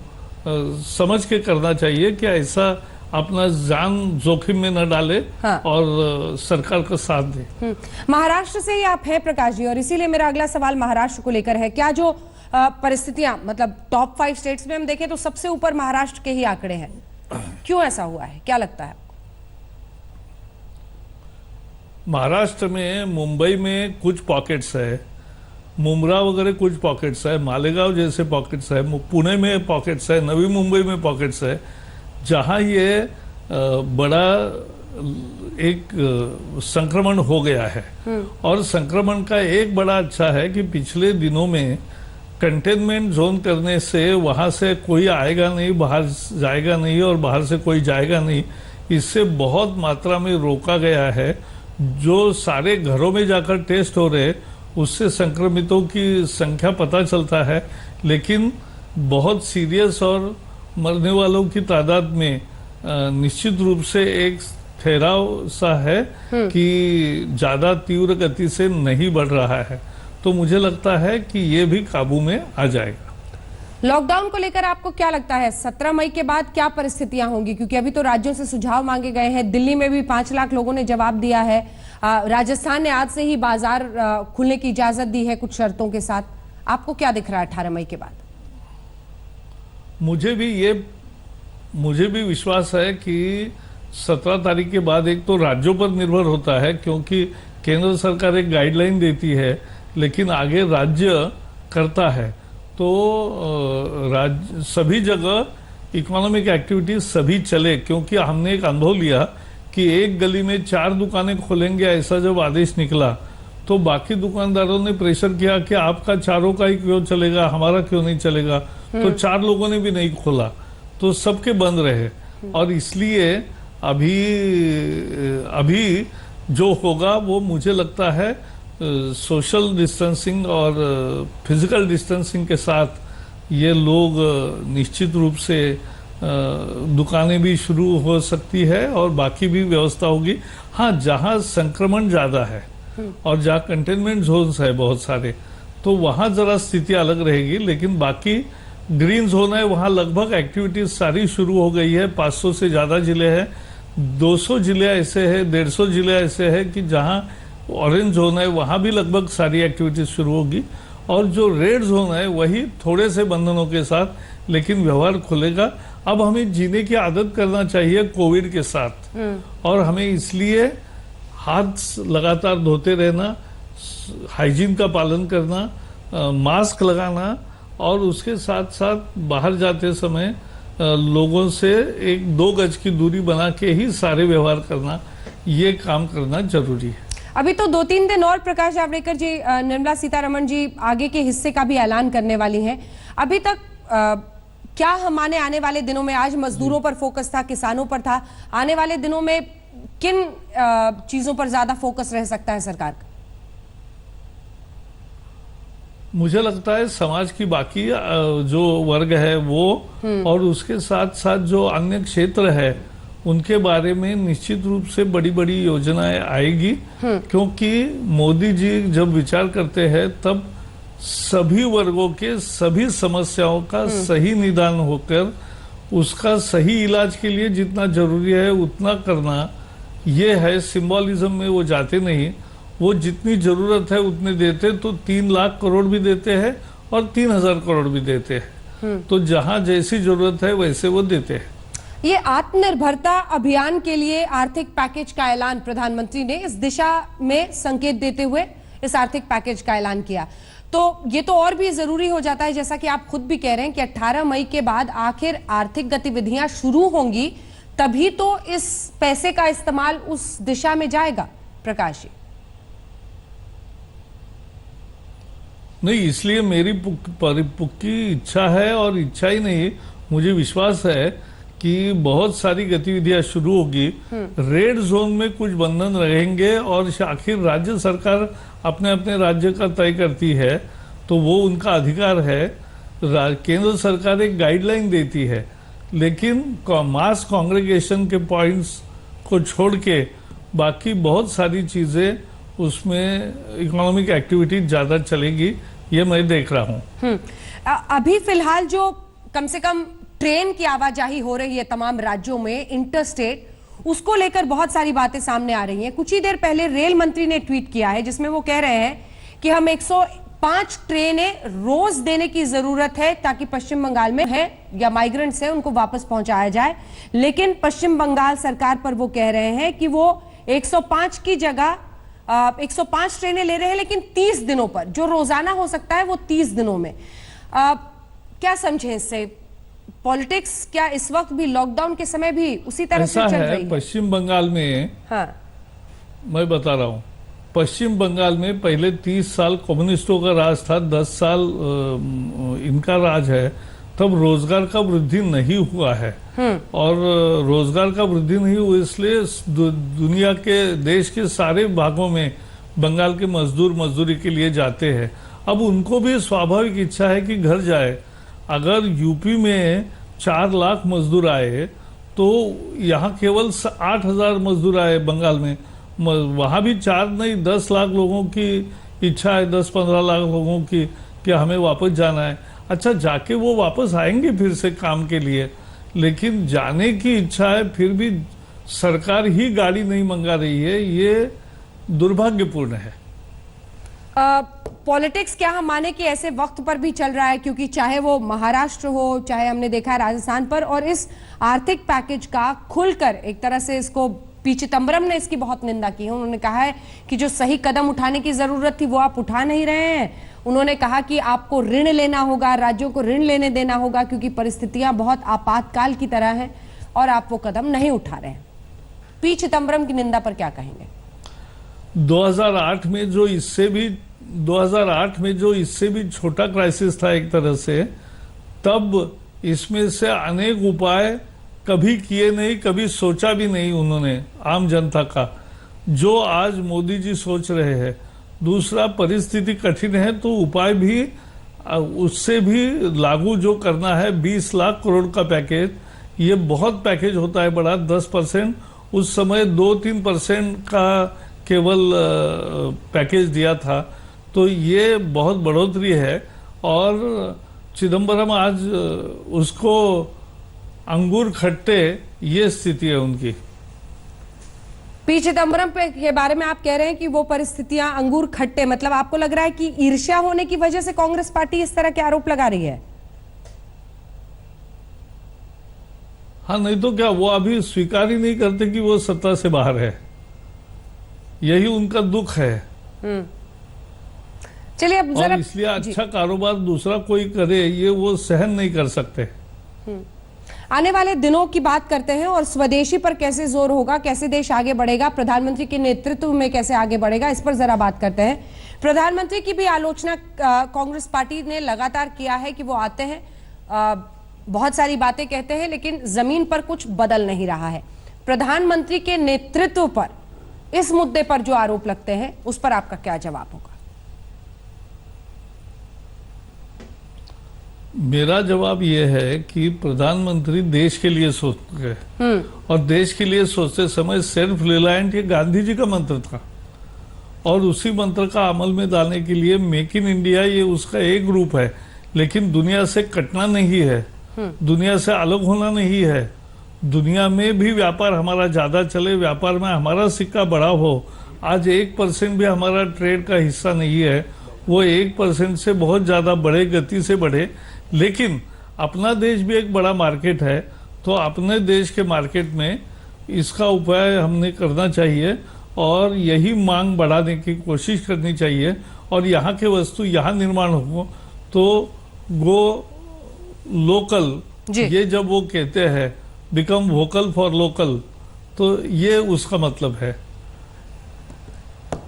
समझ के करना चाहिए कि ऐसा अपना जान जोखिम में न डाले और सरकार का साथ दे। महाराष्ट्र से ही आप हैं प्रकाश जी, और इसीलिए मेरा अगला सवाल महाराष्ट्र को लेकर है। क्या जो परिस्थितियां, मतलब टॉप 5 स्टेट्स में हम देखें तो सबसे ऊपर महाराष्ट्र के ही आंकड़े हैं, क्यों ऐसा हुआ है, क्या लगता है? महाराष्ट्र में, मुंबई में कुछ पॉकेट्स है, मुंब्रा वगैरह कुछ पॉकेट्स है, मालेगांव जैसे पॉकेट्स है, पुणे में पॉकेट्स है, नवी मुंबई में पॉकेट्स है, जहां ये बड़ा एक संक्रमण हो गया है। और संक्रमण का एक बड़ा अच्छा है कि पिछले दिनों में कंटेनमेंट जोन करने से वहां से कोई आएगा नहीं, बाहर जाएगा नहीं और बाहर से कोई जाएगा नहीं, इससे बहुत मात्रा में रोका गया है। जो सारे घरों में जाकर टेस्ट हो रहे उससे संक्रमितों की संख्या पता चलता है, लेकिन बहुत सीरियस और मरने वालों की तादाद में निश्चित रूप से एक ठहराव सा है कि ज्यादा तीव्र गति से नहीं बढ़ रहा है। तो मुझे लगता है कि ये भी काबू में आ जाएगा। लॉकडाउन को लेकर आपको क्या लगता है 17 मई के बाद क्या परिस्थितियां होंगी? क्योंकि अभी तो राज्यों से सुझाव मांगे गए हैं। दिल्ली में भी 5 लाख लोगों ने जवाब दिया है। राजस्थान ने आज से ही बाजार खुलने की इजाजत दी है कुछ शर्तों के साथ। आपको क्या दिख रहा है 18 मई के बाद? मुझे भी विश्वास है कि 17 तारीख के बाद एक तो राज्यों पर निर्भर होता है, क्योंकि केंद्र सरकार एक गाइडलाइन देती है लेकिन आगे राज्य करता है। तो सभी जगह इकोनॉमिक एक्टिविटीज सभी चले, क्योंकि हमने एक अनुभव लिया कि एक गली में 4 दुकानें खोलेंगे ऐसा जब आदेश निकला तो बाकी दुकानदारों ने प्रेशर किया कि आपका चारों का ही क्यों चलेगा, हमारा क्यों नहीं चलेगा। तो 4 लोगों ने भी नहीं खोला तो सबके बंद रहे। और इसलिए अभी जो होगा वो मुझे लगता है सोशल डिस्टेंसिंग और फिजिकल डिस्टेंसिंग के साथ ये लोग निश्चित रूप से दुकानें भी शुरू हो सकती है और बाकी भी व्यवस्था होगी। हाँ, जहाँ संक्रमण ज़्यादा है और जहाँ कंटेनमेंट जोन्स है बहुत सारे, तो वहाँ ज़रा स्थिति अलग रहेगी। लेकिन बाकी ग्रीन जोन है वहाँ लगभग एक्टिविटीज सारी शुरू हो गई है। 500 से ज़्यादा जिले हैं, 200 जिले ऐसे हैं, 150 जिले ऐसे हैं कि जहाँ ऑरेंज जोन है वहाँ भी लगभग सारी एक्टिविटीज शुरू होगी। और जो रेड जोन है वही थोड़े से बंधनों के साथ लेकिन व्यवहार खुलेगा। अब हमें जीने की आदत करना चाहिए कोविड के साथ, और हमें इसलिए हाथ लगातार धोते रहना, हाइजीन का पालन करना, मास्क लगाना और उसके साथ साथ बाहर जाते समय लोगों से 1-2 गज की दूरी बना के ही सारे व्यवहार करना, ये काम करना जरूरी है। अभी तो 2-3 दिन और प्रकाश जावड़ेकर जी, निर्मला सीतारमण जी आगे के हिस्से का भी ऐलान करने वाली हैं। अभी तक क्या हमारे आने वाले दिनों में, आज मजदूरों पर फोकस था, किसानों पर था, आने वाले दिनों में किन चीजों पर ज्यादा फोकस रह सकता है सरकार का? मुझे लगता है समाज की बाकी जो वर्ग है वो और उसके साथ साथ जो अन्य क्षेत्र है उनके बारे में निश्चित रूप से बड़ी बड़ी योजनाएं आएगी। क्योंकि मोदी जी जब विचार करते हैं तब सभी वर्गों के सभी समस्याओं का सही निदान होकर उसका सही इलाज के लिए जितना जरूरी है उतना करना, ये है। सिंबॉलिज्म में वो जाते नहीं, वो जितनी जरूरत है उतने देते, तो 3 लाख करोड़ भी देते हैं और 3000 करोड़ भी देते हैं। तो जहां जैसी जरूरत है वैसे वो देते हैं। ये आत्मनिर्भरता अभियान के लिए आर्थिक पैकेज का ऐलान प्रधानमंत्री ने इस दिशा में संकेत देते हुए इस आर्थिक पैकेज का ऐलान किया। तो ये तो और भी जरूरी हो जाता है, जैसा कि आप खुद भी कह रहे हैं कि 18 मई के बाद आखिर आर्थिक गतिविधियां शुरू होंगी, तभी तो इस पैसे का इस्तेमाल उस दिशा में जाएगा। प्रकाश जी, नहीं, इसलिए मेरी पक्की इच्छा है, और इच्छा ही नहीं, मुझे विश्वास है कि बहुत सारी गतिविधियां शुरू होगी। रेड जोन में कुछ बंधन रहेंगे और आखिर राज्य सरकार अपने अपने राज्य का तय करती है, तो वो उनका अधिकार है। केंद्र सरकार एक गाइडलाइन देती है, लेकिन मास कांग्रेगेशन के पॉइंट्स को छोड़ के बाकी बहुत सारी चीजें उसमें इकोनॉमिक एक्टिविटी ज्यादा चलेगी, ये मैं देख रहा हूँ। अभी फिलहाल जो कम से कम ट्रेन की आवाजाही हो रही है तमाम राज्यों में इंटरस्टेट, उसको लेकर बहुत सारी बातें सामने आ रही हैं। कुछ ही देर पहले रेल मंत्री ने ट्वीट किया है जिसमें वो कह रहे हैं कि हम 105 ट्रेनें रोज देने की जरूरत है ताकि पश्चिम बंगाल में है या माइग्रेंट्स है उनको वापस पहुंचाया जाए। लेकिन पश्चिम बंगाल सरकार पर वो कह रहे हैं कि वो 105 की जगह 105 ट्रेनें ले रहे हैं, लेकिन 30 दिनों पर, जो रोजाना हो सकता है वो 30 दिनों में। क्या समझे इससे? पॉलिटिक्स क्या इस वक्त भी लॉकडाउन के समय भी उसी तरह से चल रही है? पश्चिम बंगाल में, हाँ, मैं बता रहा हूँ, पश्चिम बंगाल में पहले 30 साल कम्युनिस्टों का राज था, 10 साल इनका राज है, तब रोजगार का वृद्धि नहीं हुआ है। और रोजगार का वृद्धि नहीं हुआ इसलिए दुनिया के देश के सारे भागों में बंगाल के मजदूर मजदूरी के लिए जाते हैं। अब उनको भी स्वाभाविक इच्छा है कि घर जाए, अगर यूपी में 4 लाख मजदूर आए तो यहाँ केवल 8,000 मजदूर आए बंगाल में, वहाँ भी 4 नहीं 10 लाख लोगों की इच्छा है, 10-15 लाख लोगों की कि हमें वापस जाना है। अच्छा, जाके वो वापस आएंगे फिर से काम के लिए, लेकिन जाने की इच्छा है फिर भी सरकार ही गाड़ी नहीं मंगा रही है, ये दुर्भाग्यपूर्ण है। पॉलिटिक्स क्या हम माने कि ऐसे वक्त पर भी चल रहा है, क्योंकि चाहे वो महाराष्ट्र हो, चाहे हमने देखा है राजस्थान पर, और इस आर्थिक पैकेज का खुलकर एक तरह से इसको पी चिदम्बरम ने इसकी बहुत निंदा की है। उन्होंने कहा है कि जो सही कदम उठाने की जरूरत थी वो आप उठा नहीं रहे हैं। उन्होंने कहा कि आपको ऋण लेना होगा, राज्यों को ऋण लेने देना होगा, क्योंकि परिस्थितियां बहुत आपातकाल की तरह हैं और आप वो कदम नहीं उठा रहे हैं। पी चिदम्बरम की निंदा पर क्या कहेंगे? 2008 में जो इससे भी छोटा क्राइसिस था एक तरह से, तब इसमें से अनेक उपाय कभी किए नहीं, कभी सोचा भी नहीं उन्होंने आम जनता का, जो आज मोदी जी सोच रहे हैं। दूसरा, परिस्थिति कठिन है तो उपाय भी उससे भी लागू जो करना है, 20 लाख करोड़ का पैकेज, ये बहुत पैकेज होता है बड़ा, 10%, उस समय 2-3% का केवल पैकेज दिया था, तो ये बहुत बढ़ोतरी है। और चिदम्बरम आज उसको अंगूर खट्टे, ये स्थिति है उनकी। पी चिदम्बरम के बारे में आप कह रहे हैं कि वो परिस्थितियां अंगूर खट्टे, मतलब आपको लग रहा है कि ईर्ष्या होने की वजह से कांग्रेस पार्टी इस तरह के आरोप लगा रही है? हाँ, नहीं तो क्या, वो अभी स्वीकार ही नहीं करते कि वो सत्ता से बाहर है, यही उनका दुख है। चलिए अब जरा, और इसलिए अच्छा कारोबार दूसरा कोई करे ये वो सहन नहीं कर सकते। आने वाले दिनों की बात करते हैं और स्वदेशी पर कैसे जोर होगा, कैसे देश आगे बढ़ेगा, प्रधानमंत्री के नेतृत्व में कैसे आगे बढ़ेगा, इस पर जरा बात करते हैं। प्रधानमंत्री की भी आलोचना कांग्रेस पार्टी ने लगातार किया है कि वो आते हैं, बहुत सारी बातें कहते हैं, लेकिन जमीन पर कुछ बदल नहीं रहा है। प्रधानमंत्री के नेतृत्व पर इस मुद्दे पर जो आरोप लगते हैं, उस पर आपका क्या जवाब होगा? मेरा जवाब यह है कि प्रधानमंत्री देश के लिए सोचते हैं, और देश के लिए सोचते समय सेल्फ रिलायंट ये गांधी जी का मंत्र था, और उसी मंत्र का अमल में डालने के लिए मेक इन इंडिया ये उसका एक रूप है, लेकिन दुनिया से कटना नहीं है, दुनिया से अलग होना नहीं है। दुनिया में भी व्यापार हमारा ज्यादा चले, व्यापार में हमारा सिक्का बड़ा हो। आज 1% भी हमारा ट्रेड का हिस्सा नहीं है, वो 1% से बहुत ज्यादा बढ़े, गति से बढ़े। लेकिन अपना देश भी एक बड़ा मार्केट है, तो अपने देश के मार्केट में इसका उपाय हमने करना चाहिए और यही मांग बढ़ाने की कोशिश करनी चाहिए, और यहाँ के वस्तु यहाँ निर्माण हो तो वो लोकल, ये जब वो कहते हैं बिकम वोकल फॉर लोकल, तो ये उसका मतलब है।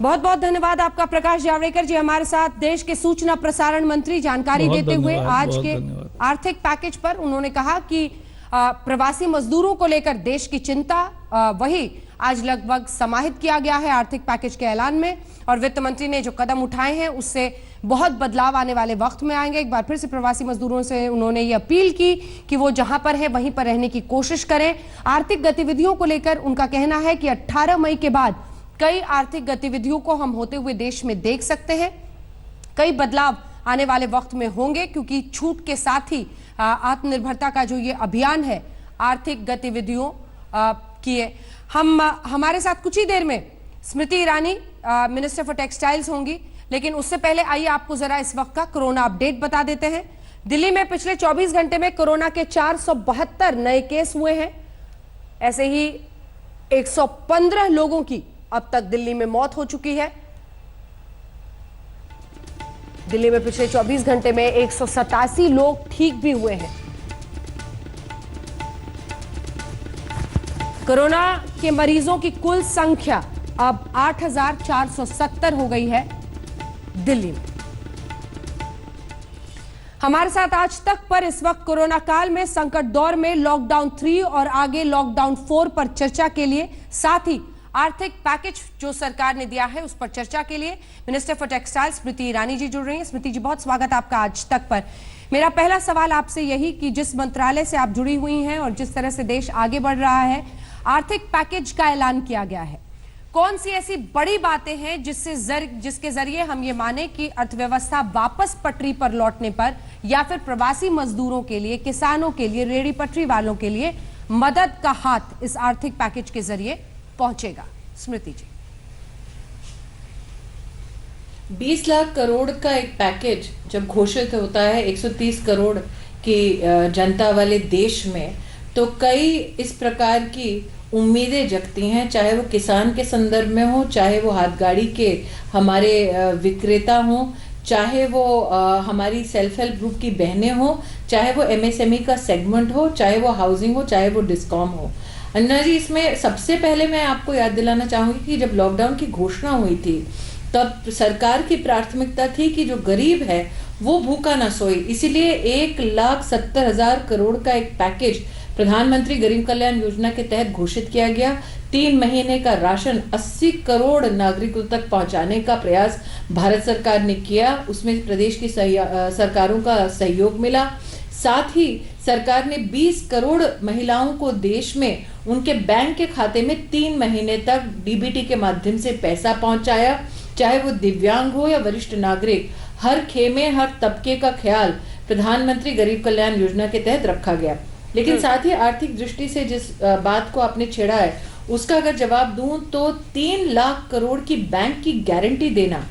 बहुत बहुत धन्यवाद आपका प्रकाश जावड़ेकर जी, हमारे साथ देश के सूचना प्रसारण मंत्री जानकारी देते हुए आज के आर्थिक पैकेज पर। उन्होंने कहा कि प्रवासी मजदूरों को लेकर देश की चिंता वही आज लगभग समाहित किया गया है आर्थिक पैकेज के ऐलान में, और वित्त मंत्री ने जो कदम उठाए हैं उससे बहुत बदलाव आने वाले वक्त में आएंगे। एक बार फिर से प्रवासी मजदूरों से उन्होंने ये अपील की कि वो जहां पर है वहीं पर रहने की कोशिश करें। आर्थिक गतिविधियों को लेकर उनका कहना है कि 18 मई के बाद कई आर्थिक गतिविधियों को हम होते हुए देश में देख सकते हैं, कई बदलाव आने वाले वक्त में होंगे, क्योंकि छूट के साथ ही आत्मनिर्भरता का जो ये अभियान है आर्थिक गतिविधियों की है। हमारे साथ कुछ ही देर में Smriti Irani minister for textiles होंगी, लेकिन उससे पहले आइए आपको जरा इस वक्त का कोरोना अपडेट बता देते हैं। दिल्ली में पिछले 24 घंटे में कोरोना के 472 नए केस हुए हैं। ऐसे ही 115 लोगों की अब तक दिल्ली में मौत हो चुकी है। दिल्ली में पिछले 24 घंटे में 187 लोग ठीक भी हुए हैं। कोरोना के मरीजों की कुल संख्या अब 8,470 हो गई है दिल्ली में। हमारे साथ आज तक पर इस वक्त कोरोना काल में संकट दौर में लॉकडाउन 3 और आगे लॉकडाउन 4 पर चर्चा के लिए, साथ ही आर्थिक पैकेज जो सरकार ने दिया है उस पर चर्चा के लिए minister for textiles Smriti Irani ji जुड़ रही हैं। स्मृति जी, बहुत स्वागत आपका आज तक पर। मेरा पहला सवाल आपसे यही कि जिस मंत्रालय से आप जुड़ी हुई हैं और जिस तरह से देश आगे बढ़ रहा है, आर्थिक पैकेज का ऐलान किया गया है, कौन सी ऐसी बड़ी बातें हैं जिसके जरिए हम ये माने कि अर्थव्यवस्था वापस पटरी पर लौटने पर या फिर प्रवासी मजदूरों के लिए, किसानों के लिए, रेहड़ी पटरी वालों के लिए मदद का हाथ इस आर्थिक पैकेज के जरिए पहुंचेगा? स्मृति जी। 20 लाख करोड़ का एक पैकेज जब घोषित होता है 130 करोड़ की जनता वाले देश में, तो कई इस प्रकार की उम्मीदें जगती हैं, चाहे वो किसान के संदर्भ में हो, चाहे वो हाथगाड़ी के हमारे विक्रेता हो, चाहे वो हमारी सेल्फ हेल्प ग्रुप की बहनें हो, चाहे वो एमएसएमई का सेगमेंट हो, चाहे वो हाउसिंग हो, चाहे वो डिस्कॉम हो। अन्ना जी, इसमें सबसे पहले मैं आपको याद दिलाना चाहूंगी कि जब लॉकडाउन की घोषणा हुई थी तब सरकार की प्राथमिकता थी कि जो गरीब है वो भूखा ना सोए, इसीलिए 1,70,000 करोड़ का एक पैकेज प्रधानमंत्री गरीब कल्याण योजना के तहत घोषित किया गया। 3 महीने का राशन 80 करोड़ नागरिकों तक पहुंचाने का प्रयास भारत सरकार ने किया, उसमें प्रदेश की सरकारों का सहयोग मिला। साथ ही सरकार ने 20 करोड़ महिलाओं को देश में उनके बैंक के खाते में 3 महीने तक डीबीटी के माध्यम से पैसा पहुंचाया, चाहे वो दिव्यांग हो या वरिष्ठ नागरिक, हर खेमे हर तबके का ख्याल प्रधानमंत्री गरीब कल्याण योजना के तहत रखा गया। लेकिन साथ ही आर्थिक दृष्टि से जिस बात को आपने छेड़ा है उसका अगर जवाब दूं तो 3 लाख करोड़ की बैंक की गारंटी देना,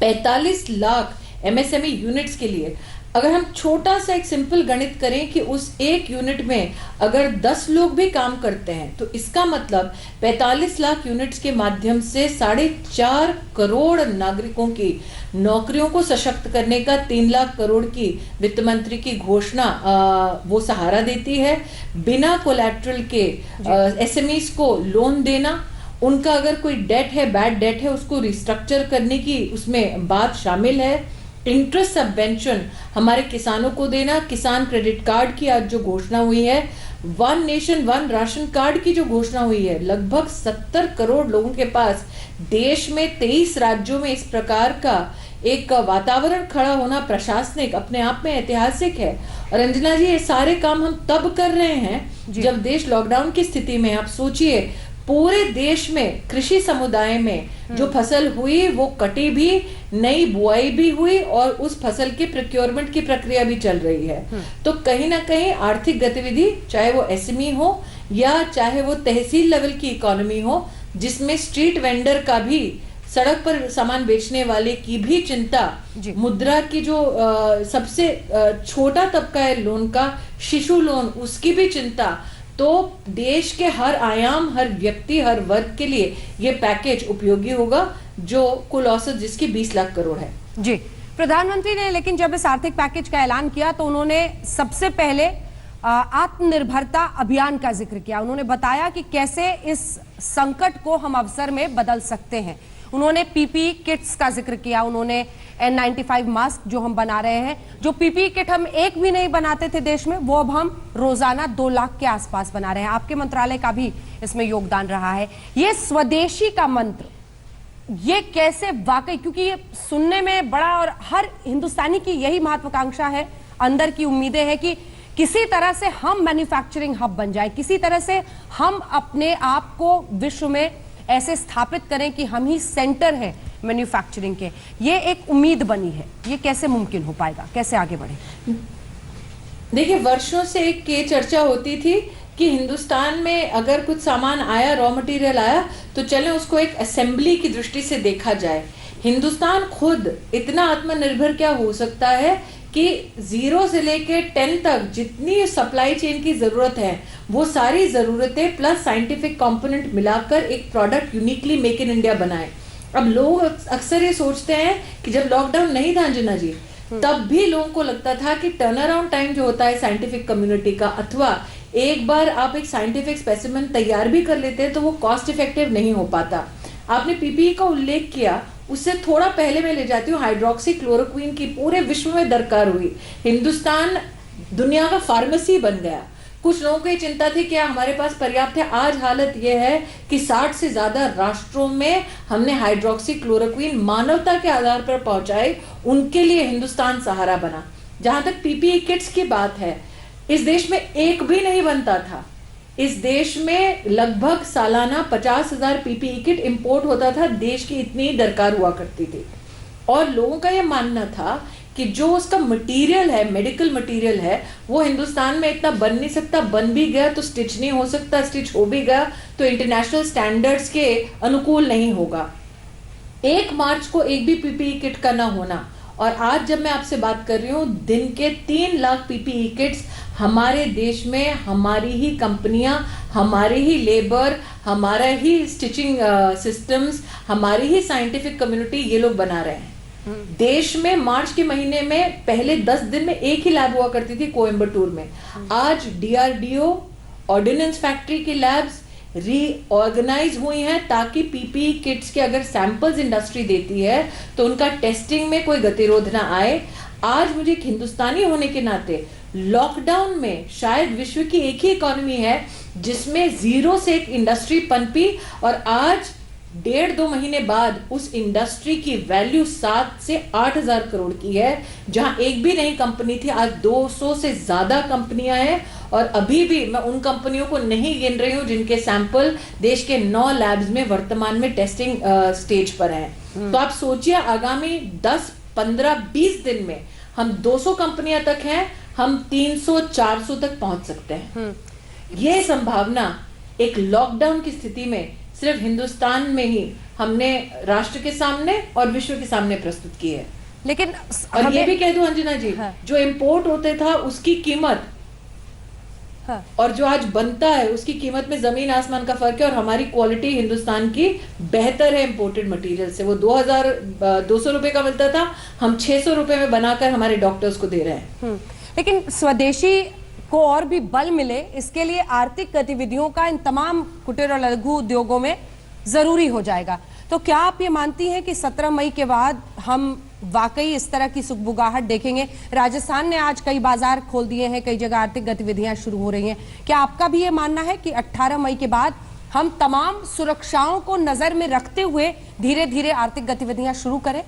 45 लाख एमएसएमई यूनिट्स के लिए, अगर हम छोटा सा एक सिंपल गणित करें कि उस एक यूनिट में अगर 10 लोग भी काम करते हैं तो इसका मतलब 45 लाख यूनिट्स के माध्यम से 4.5 करोड़ नागरिकों की नौकरियों को सशक्त करने का 3 लाख करोड़ की वित्त मंत्री की घोषणा वो सहारा देती है। बिना कोलैटरल के एसएमईज को लोन देना, उनका अगर कोई डेट है, बैड डेट है, उसको रिस्ट्रक्चर करने की उसमें बात शामिल है। इंटरेस्ट सबवेंशन हमारे किसानों को देना, किसान क्रेडिट कार्ड की आज जो घोषणा हुई है, 1 नेशन 1 राशन कार्ड की जो घोषणा हुई है, लगभग 70 करोड़ लोगों के पास देश में 23 राज्यों में इस प्रकार का एक वातावरण खड़ा होना प्रशासनिक अपने आप में ऐतिहासिक है। और अंजना जी, ये सारे काम हम तब कर रहे हैं जब देश लॉकडाउन की स्थिति में। आप सोचिए, पूरे देश में कृषि समुदाय में जो फसल हुई वो कटी भी, नई बुआई भी हुई और उस फसल की प्रोक्योरमेंट की प्रक्रिया भी चल रही है। तो कहीं ना कहीं आर्थिक गतिविधि, चाहे वो एसएमई हो या चाहे वो तहसील लेवल की इकोनॉमी हो, जिसमें स्ट्रीट वेंडर का भी, सड़क पर सामान बेचने वाले की भी चिंता, मुद्रा की जो सबसे छोटा तबका है लोन का, शिशु लोन, उसकी भी चिंता, तो देश के हर आयाम, हर व्यक्ति, हर वर्ग के लिए ये पैकेज उपयोगी होगा, जो कुल औसत जिसकी 20 लाख करोड़ है। जी, प्रधानमंत्री ने लेकिन जब इस आर्थिक पैकेज का ऐलान किया तो उन्होंने सबसे पहले आत्मनिर्भरता अभियान का जिक्र किया। उन्होंने बताया कि कैसे इस संकट को हम अवसर में बदल सकते हैं। उन्होंने पीपीई किट्स का जिक्र किया, उन्होंने N95 मास्क जो हम बना रहे हैं, जो पीपीई किट हम एक भी नहीं बनाते थे देश में, वो अब हम रोजाना 2 लाख के आसपास बना रहे हैं। आपके मंत्रालय का भी इसमें योगदान रहा है। ये स्वदेशी का मंत्र, ये कैसे वाकई, क्योंकि ये सुनने में बड़ा, और हर हिंदुस्तानी की यही महत्वाकांक्षा है, अंदर की उम्मीदें हैं कि किसी तरह से हम मैन्युफैक्चरिंग हब बन जाए, किसी तरह से हम अपने आप को विश्व में ऐसे स्थापित करें कि हम ही सेंटर हैं मैन्युफैक्चरिंग के। ये एक उम्मीद बनी है, ये कैसे मुमकिन हो पाएगा, कैसे आगे बढ़े? देखिए, वर्षों से एक ये चर्चा होती थी कि हिंदुस्तान में अगर कुछ सामान आया, रॉ मटेरियल आया, तो चलें उसको एक असेंबली की दृष्टि से देखा जाए। हिंदुस्तान खुद इतना आत्मनिर्भर क्या हो सकता है कि 0 से लेके 10 तक जितनी सप्लाई चेन की जरूरत है, वो सारी जरूरतें प्लस साइंटिफिक कंपोनेंट मिलाकर एक product uniquely make in India बनाए। अब लोग अक्सर ये सोचते हैं कि जब लॉकडाउन नहीं था अंजना जी, तब भी लोगों को लगता था कि टर्न अराउंड टाइम जो होता है साइंटिफिक कम्युनिटी का, अथवा एक बार आप एक साइंटिफिक स्पेसिमेन तैयार भी कर लेते हैं तो वो कॉस्ट इफेक्टिव नहीं हो पाता। आपने पीपीई का उल्लेख किया, उससे थोड़ा पहले मैं ले जाती हूँ, हाइड्रोक्सी क्लोरोक्वीन की पूरे विश्व में दरकार हुई। हिंदुस्तान दुनिया का फार्मेसी बन गया। कुछ लोगों को ये चिंता थी कि हमारे पास पर्याप्त है। आज हालत यह है कि 60 से ज्यादा राष्ट्रों में हमने हाइड्रोक्सी क्लोरोक्वीन मानवता के आधार पर पहुंचाए, उनके लिए हिंदुस्तान सहारा बना। जहां तक पीपीई किट्स की बात है, इस देश में एक भी नहीं बनता था। इस देश में लगभग सालाना 50,000 पीपीई किट इंपोर्ट होता था, देश की इतनी दरकार हुआ करती थी। और लोगों का यह मानना था कि जो उसका मटेरियल है, मेडिकल मटेरियल है, वो हिंदुस्तान में इतना बन नहीं सकता, बन भी गया तो स्टिच नहीं हो सकता, स्टिच हो भी गया तो इंटरनेशनल स्टैंडर्ड्स के अनुकूल नहीं होगा। 1 मार्च को एक भी पीपीई किट का ना होना, और आज जब मैं आपसे बात कर रही हूँ, दिन के 3 लाख पीपीई किट्स हमारे देश में हमारी ही कंपनियां, हमारी ही लेबर, हमारा ही स्टिचिंग सिस्टम्स, हमारी ही साइंटिफिक कम्युनिटी, ये लोग बना रहे हैं। देश में मार्च के महीने में पहले 10 दिन में एक ही लैब हुआ करती थी कोयम्बटूर में। आज डीआरडीओ, ऑर्डिनेंस फैक्ट्री की लैब्स रीऑर्गेनाइज हुई हैं ताकि पीपीई किट्स के अगर सैंपल्स इंडस्ट्री देती है तो उनका टेस्टिंग में कोई गतिरोध ना आए। आज मुझे एक हिंदुस्तानी होने के नाते लॉकडाउन में शायद विश्व की एक ही इकोनॉमी है जिसमें 0 से एक इंडस्ट्री पनपी, और आज 1.5-2 महीने बाद उस इंडस्ट्री की वैल्यू 7 से 8,000 करोड़ की है। जहां एक भी नई कंपनी थी, आज 200 से ज्यादा कंपनियां हैं। और अभी भी मैं उन कंपनियों को नहीं गिन रही हूं जिनके सैंपल देश के 9 लैब्स में वर्तमान में टेस्टिंग स्टेज पर हैं। तो आप सोचिए, आगामी 10, 15, 20 दिन में हम 200 कंपनियां तक हैं, हम 300-400 तक पहुंच सकते हैं। यह संभावना एक लॉकडाउन की स्थिति में सिर्फ हिंदुस्तान में ही हमने राष्ट्र के सामने और विश्व के सामने प्रस्तुत की है। लेकिन और ये भी कह दूं अंजना जी, जो इंपोर्ट होते था उसकी कीमत और जो आज बनता है उसकी कीमत में जमीन आसमान का फर्क है। और हमारी क्वालिटी हिंदुस्तान की बेहतर है इंपोर्टेड मटेरियल से। वो 2,200 रुपए का मिलता था, हम 600 रुपए में बनाकर हमारे डॉक्टर्स को दे रहे हैं। लेकिन स्वदेशी को और भी बल मिले, इसके लिए आर्थिक गतिविधियों का इन तमाम कुटीर और लघु उद्योगों में जरूरी हो जाएगा। तो क्या आप ये मानती हैं कि 17 मई के बाद हम वाकई इस तरह की सुगबुगाहट देखेंगे? राजस्थान ने आज कई बाजार खोल दिए हैं, कई जगह आर्थिक गतिविधियां शुरू हो रही हैं। क्या आपका भी ये मानना है कि 18 मई के बाद हम तमाम सुरक्षाओं को नजर में रखते हुए धीरे धीरे आर्थिक गतिविधियां शुरू करें?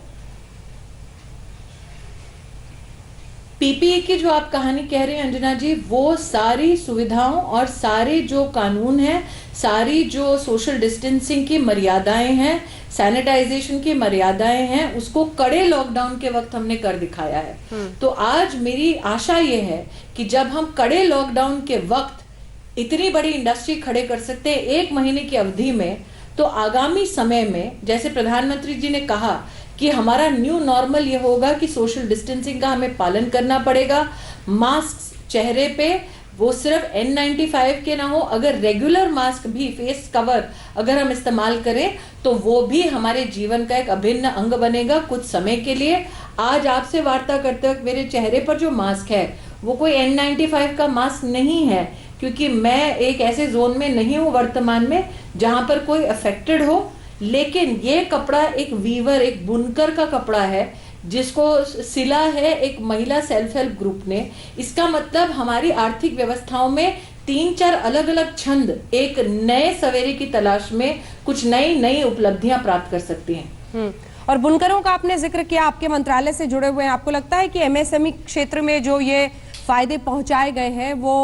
पीपीई की जो आप कहानी कह रहे हैं अंजना जी, वो सारी सुविधाओं और सारे जो कानून हैं, सारी जो सोशल डिस्टेंसिंग की मर्यादाएं हैं, सैनिटाइजेशन की मर्यादाएं हैं, उसको कड़े लॉकडाउन के वक्त हमने कर दिखाया है। तो आज मेरी आशा ये है कि जब हम कड़े लॉकडाउन के वक्त इतनी बड़ी इंडस्ट्री खड़े कर सकते हैं 1 महीने की अवधि में, तो आगामी समय में जैसे प्रधानमंत्री जी ने कहा कि हमारा न्यू नॉर्मल ये होगा कि सोशल डिस्टेंसिंग का हमें पालन करना पड़ेगा। मास्क चेहरे पे वो सिर्फ N95 के ना हो, अगर रेगुलर मास्क भी, फेस कवर अगर हम इस्तेमाल करें तो वो भी हमारे जीवन का एक अभिन्न अंग बनेगा कुछ समय के लिए। आज आपसे वार्ता करते वक्त मेरे चेहरे पर जो मास्क है वो कोई N95 का मास्क नहीं है, क्योंकि मैं एक ऐसे जोन में नहीं हूं वर्तमान में जहां पर कोई अफेक्टेड हो। लेकिन ये कपड़ा एक वीवर, एक बुनकर का कपड़ा है जिसको सिला है एक महिला सेल्फ हेल्प ग्रुप ने। इसका मतलब हमारी आर्थिक व्यवस्थाओं में 3-4 अलग अलग छंद एक नए सवेरे की तलाश में कुछ नई उपलब्धियां प्राप्त कर सकती हैं। और बुनकरों का आपने जिक्र किया, आपके मंत्रालय से जुड़े हुए हैं, आपको लगता है कि एमएसएमई क्षेत्र में जो ये फायदे पहुंचाए गए हैं वो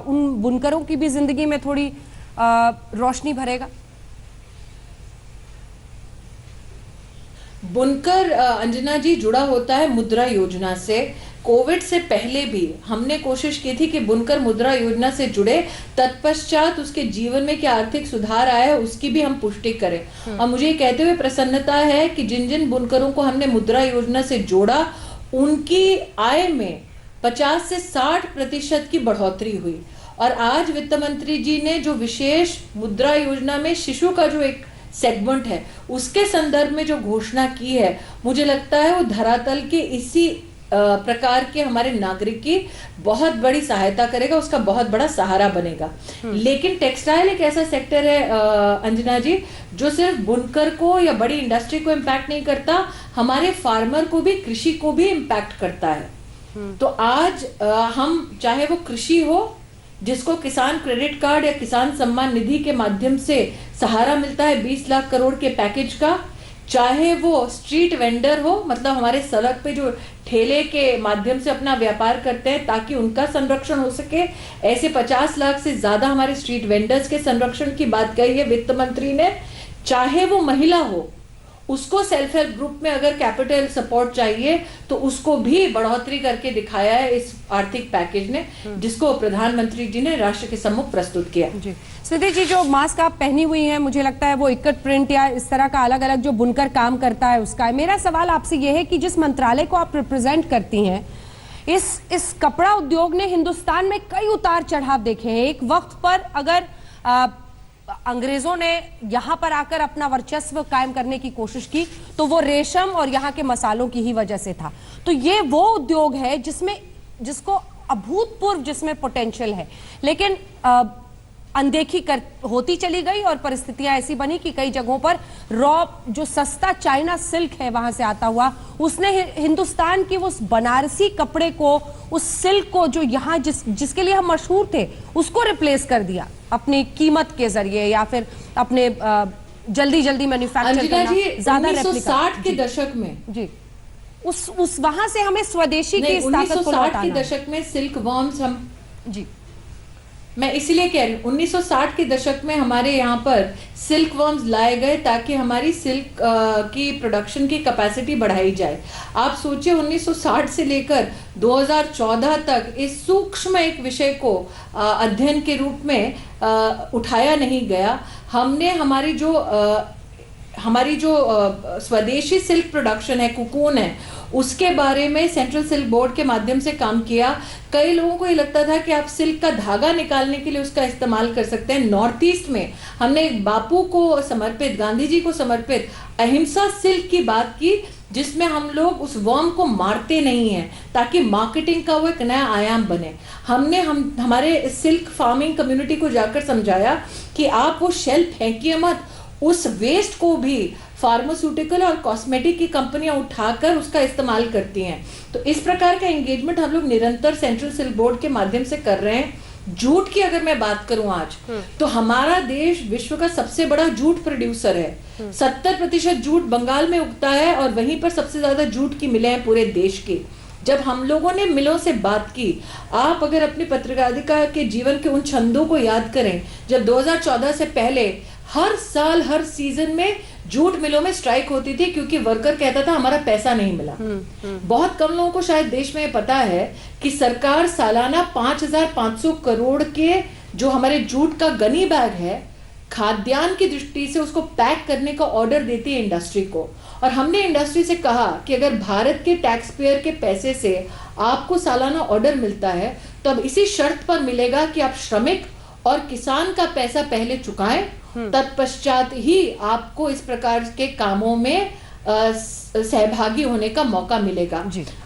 उन बुनकरों की भी जिंदगी में थोड़ी रोशनी भरेगा? बुनकर अंजना जी जुड़ा होता है मुद्रा योजना से। कोविड से पहले भी हमने कोशिश की थी कि बुनकर मुद्रा योजना से जुड़े, तत्पश्चात उसके जीवन में क्या आर्थिक सुधार आया है उसकी भी हम पुष्टि करें। और मुझे ये कहते हुए प्रसन्नता है कि जिन जिन बुनकरों को हमने मुद्रा योजना से जोड़ा उनकी आय में 50 से 60% की बढ़ोतरी हुई। और आज वित्त मंत्री जी ने जो विशेष मुद्रा योजना में शिशु का जो एक सेगमेंट है उसके संदर्भ में जो घोषणा की है, मुझे लगता है वो धरातल के इसी प्रकार के हमारे नागरिक की बहुत बड़ी सहायता करेगा, उसका बहुत बड़ा सहारा बनेगा। लेकिन टेक्सटाइल एक ऐसा सेक्टर है अंजना जी जो सिर्फ बुनकर को या बड़ी इंडस्ट्री को इम्पैक्ट नहीं करता, हमारे फार्मर को भी, कृषि को भी इम्पैक्ट करता है। तो आज हम चाहे वो कृषि हो जिसको किसान क्रेडिट कार्ड या किसान सम्मान निधि के माध्यम से सहारा मिलता है 20 लाख करोड़ के पैकेज का, चाहे वो स्ट्रीट वेंडर हो, मतलब हमारे सड़क पे जो ठेले के माध्यम से अपना व्यापार करते हैं ताकि उनका संरक्षण हो सके। ऐसे 50 लाख से ज्यादा हमारे स्ट्रीट वेंडर्स के संरक्षण की बात कही है वित्त मंत्री ने। चाहे वो महिला हो, उसको सेल्फ हेल्प ग्रुप में अगर कैपिटल सपोर्ट चाहिए तो उसको भी बढ़ोतरी करके दिखाया है इस आर्थिक पैकेज ने, जिसको प्रधानमंत्री जी ने राष्ट्र के सम्मुख प्रस्तुत किया। जी स्मृति जी, जो मास्क आप पहनी हुई हैं, मुझे लगता है वो इकट प्रिंट या इस तरह का अलग अलग जो बुनकर काम करता है उसका है। मेरा सवाल आपसे ये है कि जिस मंत्रालय को आप रिप्रेजेंट करती हैं, इस कपड़ा उद्योग ने हिंदुस्तान में कई उतार चढ़ाव देखे हैं। एक वक्त पर अगर अंग्रेजों ने यहाँ पर आकर अपना वर्चस्व कायम करने की कोशिश की तो वो रेशम और यहाँ के मसालों की ही वजह से था। तो ये वो उद्योग है जिसको अभूतपूर्व जिसमें पोटेंशियल है, लेकिन अनदेखी होती चली गई और परिस्थितियां ऐसी बनी कि कई जगहों पर रॉ जो सस्ता चाइना सिल्क है वहां से आता हुआ, उसने हिंदुस्तान की उस बनारसी कपड़े को, उस सिल्क को जो यहाँ जिसके लिए हम मशहूर थे, उसको रिप्लेस कर दिया अपनी कीमत के जरिए या फिर अपने जल्दी मैन्युफैक्चर करना, ज्यादा 1960 के दशक में जी उस वहां से हमें स्वदेशी की ताकत को लौटाना। 1960 के दशक में सिल्क वॉर्म्स हम जी मैं इसीलिए कह रही हूँ 1960 के दशक में हमारे यहाँ पर सिल्क वर्म्स लाए गए ताकि हमारी सिल्क की प्रोडक्शन की कैपेसिटी बढ़ाई जाए। आप सोचिए 1960 से लेकर 2014 तक इस सूक्ष्म एक विषय को अध्ययन के रूप में उठाया नहीं गया। हमने हमारी जो स्वदेशी सिल्क प्रोडक्शन है, कुकून है, उसके बारे में सेंट्रल सिल्क बोर्ड के माध्यम से काम किया। कई लोगों को ये लगता था कि आप सिल्क का धागा निकालने के लिए उसका इस्तेमाल कर सकते हैं। नॉर्थ ईस्ट में हमने बापू को समर्पित, गांधी जी को समर्पित अहिंसा सिल्क की बात की, जिसमें हम लोग उस वर्म को मारते नहीं हैं ताकि मार्केटिंग का वो एक नया आयाम बने। हमने हमारे सिल्क फार्मिंग कम्युनिटी को जाकर समझाया कि आप वो शेल फेंकिए मत, उस वेस्ट को भी फार्मास्यूटिकल और कॉस्मेटिक की कंपनियां उठाकर उसका इस्तेमाल करती हैं। तो इस प्रकार का एंगेजमेंट हम लोग निरंतर सेंट्रल सिल्क बोर्ड के माध्यम से कर रहे हैं। जूट की अगर मैं बात करूं आज, तो हमारा देश विश्व का सबसे बड़ा जूट प्रोड्यूसर है। 70% जूट बंगाल में उगता है और वहीं पर सबसे ज्यादा जूट की मिलें हैं पूरे देश की। जब हम लोगों ने मिलों से बात की, आप अगर अपनी पत्रकारिता के जीवन के उन छंदों को याद करें, जब 2014 से पहले हर साल हर सीजन में जूट मिलों में स्ट्राइक होती थी क्योंकि वर्कर कहता था हमारा पैसा नहीं मिला। बहुत कम लोगों को शायद देश में पता है कि सरकार सालाना 5,500 करोड़ के जो हमारे जूट का गनी बैग है, खाद्यान्न की दृष्टि से उसको पैक करने का ऑर्डर देती है इंडस्ट्री को। और हमने इंडस्ट्री से कहा कि अगर भारत के टैक्स पेयर के पैसे से आपको सालाना ऑर्डर मिलता है तो अब इसी शर्त पर मिलेगा कि आप श्रमिक और किसान का पैसा पहले चुकाएं, तत्पश्चात ही आपको इस प्रकार के कामों में सहभागी होने का मौका मिलेगा।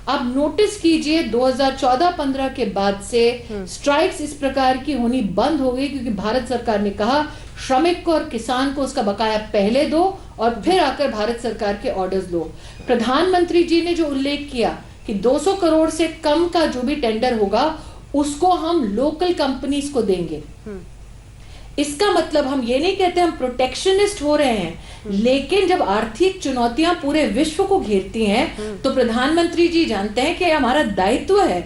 अब नोटिस कीजिए 2014-15 के बाद से स्ट्राइक्स इस प्रकार की होनी बंद हो गई क्योंकि भारत सरकार ने कहा श्रमिक को और किसान को उसका बकाया पहले दो और फिर आकर भारत सरकार के ऑर्डर्स लो। प्रधानमंत्री जी ने जो उल्लेख किया कि 200 करोड़ से कम का जो भी टेंडर होगा उसको हम लोकल कंपनीज को देंगे। इसका मतलब हम ये नहीं कहते हम प्रोटेक्शनिस्ट हो रहे हैं, लेकिन जब आर्थिक चुनौतियां पूरे विश्व को घेरती हैं तो प्रधानमंत्री जी जानते हैं कि हमारा दायित्व है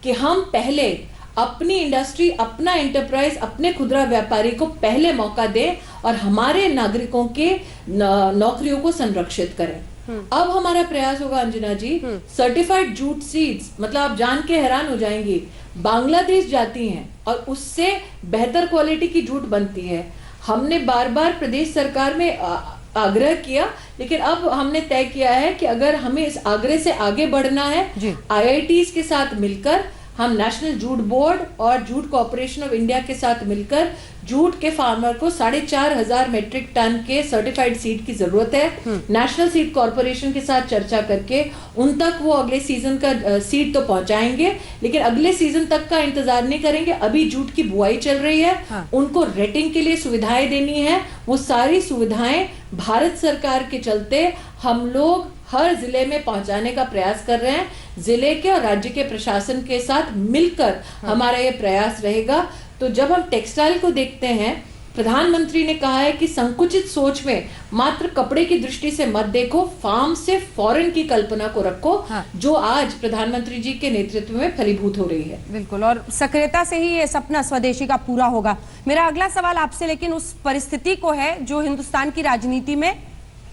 कि हम पहले अपनी इंडस्ट्री, अपना एंटरप्राइज, अपने खुदरा व्यापारी को पहले मौका दें और हमारे नागरिकों के नौकरियों को संरक्षित करें। अब हमारा प्रयास होगा अंजना जी, सर्टिफाइड जूट सीड्स, मतलब आप जान के हैरान हो जाएंगी, बांग्लादेश जाती हैं और उससे बेहतर क्वालिटी की जूट बनती है। हमने बार बार प्रदेश सरकार में आग्रह किया, लेकिन अब हमने तय किया है कि अगर हमें इस आग्रह से आगे बढ़ना है, IITs के साथ मिलकर हम नेशनल जूट बोर्ड और जूट कॉर्पोरेशन ऑफ इंडिया के साथ मिलकर जूट के फार्मर को 4,500 मेट्रिक टन के सर्टिफाइड सीड की जरूरत है। नेशनल सीड कॉर्पोरेशन के साथ चर्चा करके उन तक वो अगले सीजन का सीड तो पहुंचाएंगे, लेकिन अगले सीजन तक का इंतजार नहीं करेंगे। अभी जूट की बुआई चल रही है, उनको रेटिंग के लिए सुविधाएं देनी है। वो सारी सुविधाएं भारत सरकार के चलते हम लोग हर जिले में पहुंचाने का प्रयास कर रहे हैं। जिले के और राज्य के प्रशासन के साथ मिलकर हमारा ये प्रयास रहेगा। तो जब हम टेक्सटाइल को देखते हैं प्रधानमंत्री ने कहा है कि संकुचित सोच में मात्र कपड़े की दृष्टि से मत देखो, फार्म से फॉरेन की कल्पना को रखो। हाँ। जो आज प्रधानमंत्री जी के नेतृत्व में फलीभूत हो रही है। बिल्कुल, और सक्रियता से ही ये सपना स्वदेशी का पूरा होगा। मेरा अगला सवाल आपसे लेकिन उस परिस्थिति को है जो हिंदुस्तान की राजनीति में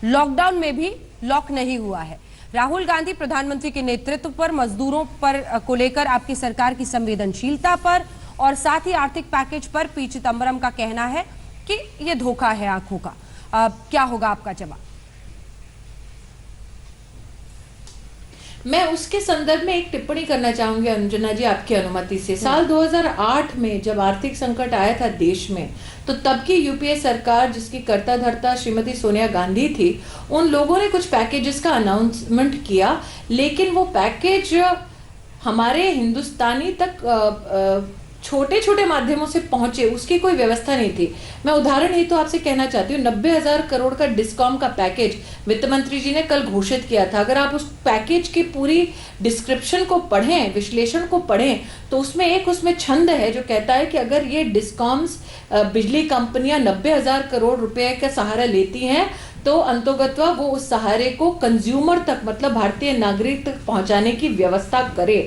लॉकडाउन में भी लॉक नहीं हुआ है। राहुल गांधी प्रधानमंत्री के नेतृत्व पर, मजदूरों पर को लेकर आपकी सरकार की संवेदनशीलता पर और साथ ही आर्थिक पैकेज पर पी चिदंबरम का कहना है कि यह धोखा है आंखों का। क्या होगा आपका जवाब? मैं उसके संदर्भ में एक टिप्पणी करना चाहूंगी अंजना जी, आपकी अनुमति से। साल 2008 में जब आर्थिक संकट आया था देश में, तो तब की यूपीए सरकार जिसकी कर्ता धर्ता श्रीमती सोनिया गांधी थी, उन लोगों ने कुछ पैकेजेस का अनाउंसमेंट किया, लेकिन वो पैकेज हमारे हिंदुस्तानी तक छोटे छोटे माध्यमों से पहुंचे, उसकी कोई व्यवस्था नहीं थी। मैं उदाहरण ही तो आपसे कहना चाहती हूँ, 90,000 करोड़ का डिस्कॉम का पैकेज वित्त मंत्री जी ने कल घोषित किया था। अगर आप उस पैकेज की पूरी डिस्क्रिप्शन को पढ़ें, विश्लेषण को पढ़ें, तो उसमें छंद है जो कहता है कि अगर ये डिस्कॉम्स बिजली कंपनियां 90,000 करोड़ रुपए का सहारा लेती हैं, तो अंतोगत्वा वो उस सहारे को कंज्यूमर तक, मतलब भारतीय नागरिक तक पहुंचाने की व्यवस्था करे।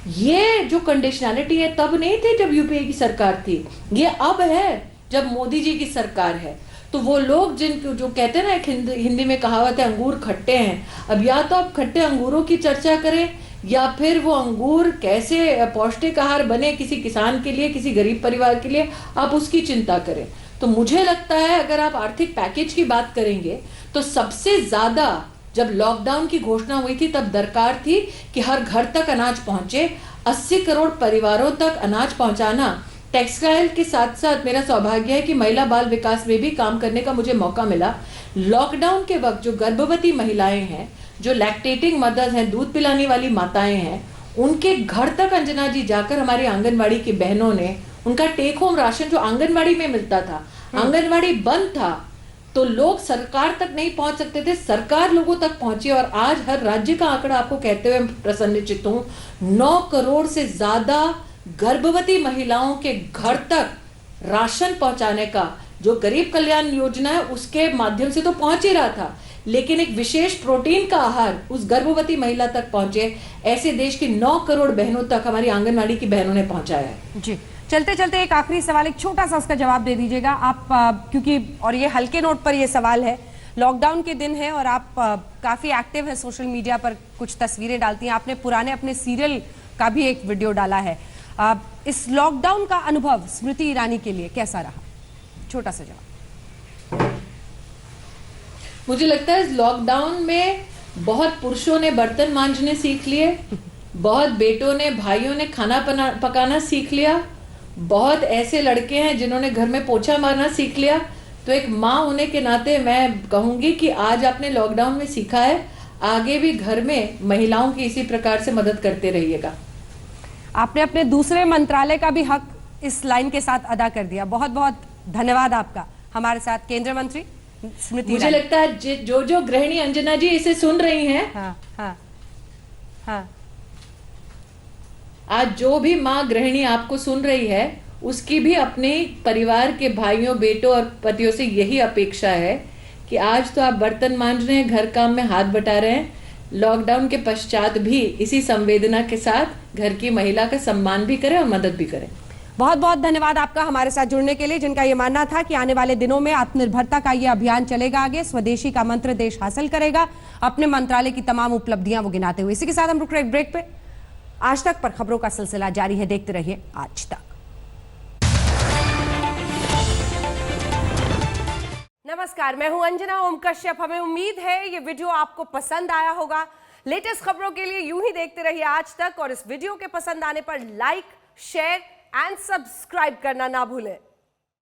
ये जो कंडीशनैलिटी है तब नहीं थी जब यूपीए की सरकार थी, ये अब है जब मोदी जी की सरकार है। तो वो लोग जो कहते हैं ना, एक हिंदी में कहावत है, अंगूर खट्टे हैं। अब या तो आप खट्टे अंगूरों की चर्चा करें, या फिर वो अंगूर कैसे पौष्टिक आहार बने किसी किसान के लिए, किसी गरीब परिवार के लिए, आप उसकी चिंता करें। तो मुझे लगता है अगर आप आर्थिक पैकेज की बात करेंगे तो सबसे ज्यादा जब लॉकडाउन की घोषणा हुई थी तब दरकार थी कि हर घर तक अनाज पहुंचे। 80 करोड़ परिवारों तक अनाज पहुंचाना। टेक्सटाइल के साथ साथ मेरा सौभाग्य है कि महिला बाल विकास में भी काम करने का मुझे मौका मिला। लॉकडाउन के वक्त जो गर्भवती महिलाएं हैं, जो लैक्टेटिंग मदर्स हैं, दूध पिलाने वाली माताएं हैं, उनके घर तक अंजना जी जाकर हमारी आंगनबाड़ी की बहनों ने उनका टेक होम राशन जो आंगनबाड़ी में मिलता था, आंगनबाड़ी बंद था तो लोग सरकार तक नहीं पहुंच सकते थे, सरकार लोगों तक पहुंची। और आज हर राज्य का आंकड़ा आपको कहते हुए प्रसन्नचित्त हूं, 9 करोड़ से ज्यादा गर्भवती महिलाओं के घर तक राशन पहुंचाने का जो गरीब कल्याण योजना है उसके माध्यम से तो पहुंच ही रहा था, लेकिन एक विशेष प्रोटीन का आहार उस गर्भवती महिला तक पहुंचे, ऐसे देश की 9 करोड़ बहनों तक हमारी आंगनबाड़ी की बहनों ने पहुंचाया है। जी, चलते चलते एक आखिरी सवाल, एक छोटा सा उसका जवाब दे दीजिएगा आप, क्योंकि और ये हल्के नोट पर ये सवाल है। लॉकडाउन के दिन है और आप काफी एक्टिव हैं सोशल मीडिया पर, कुछ तस्वीरें डालती हैं, आपने पुराने अपने सीरियल का भी एक वीडियो डाला है। इस लॉकडाउन का अनुभव स्मृति ईरानी के लिए कैसा रहा? छोटा सा जवाब। मुझे लगता है इस लॉकडाउन में बहुत पुरुषों ने बर्तन मांजने सीख लिए, बहुत बेटों ने, भाइयों ने खाना पकाना सीख लिया, बहुत ऐसे लड़के हैं जिन्होंने घर में पोछा मारना सीख लिया। तो एक माँ होने के नाते मैं कहूंगी कि आज आपने लॉकडाउन में सीखा है, आगे भी घर में महिलाओं की इसी प्रकार से मदद करते रहिएगा। आपने अपने दूसरे मंत्रालय का भी हक इस लाइन के साथ अदा कर दिया। बहुत बहुत धन्यवाद आपका हमारे साथ केंद्रीय मंत्री स्मृति। मुझे लगता है जो गृहिणी अंजना जी इसे सुन रही हैं, हाँ। आज जो भी माँ गृहिणी आपको सुन रही है, उसकी भी अपने परिवार के भाइयों, बेटों और पतियों से यही अपेक्षा है कि आज तो आप बर्तन मांज रहे हैं, घर काम में हाथ बटा रहे हैं, लॉकडाउन के पश्चात भी इसी संवेदना के साथ घर की महिला का सम्मान भी करें और मदद भी करें। बहुत बहुत धन्यवाद आपका हमारे साथ जुड़ने के लिए, जिनका ये मानना था कि आने वाले दिनों में आत्मनिर्भरता का ये अभियान चलेगा आगे, स्वदेशी का मंत्र देश हासिल करेगा, अपने मंत्रालय की तमाम उपलब्धियां वो गिनाते हुए। इसी के साथ हम रुक रहे एक ब्रेक पे। आज तक पर खबरों का सिलसिला जारी है, देखते रहिए आज तक। नमस्कार, मैं हूं अंजना ओम कश्यप। हमें उम्मीद है ये वीडियो आपको पसंद आया होगा। लेटेस्ट खबरों के लिए यूं ही देखते रहिए आज तक, और इस वीडियो के पसंद आने पर लाइक, शेयर एंड सब्सक्राइब करना ना भूलें।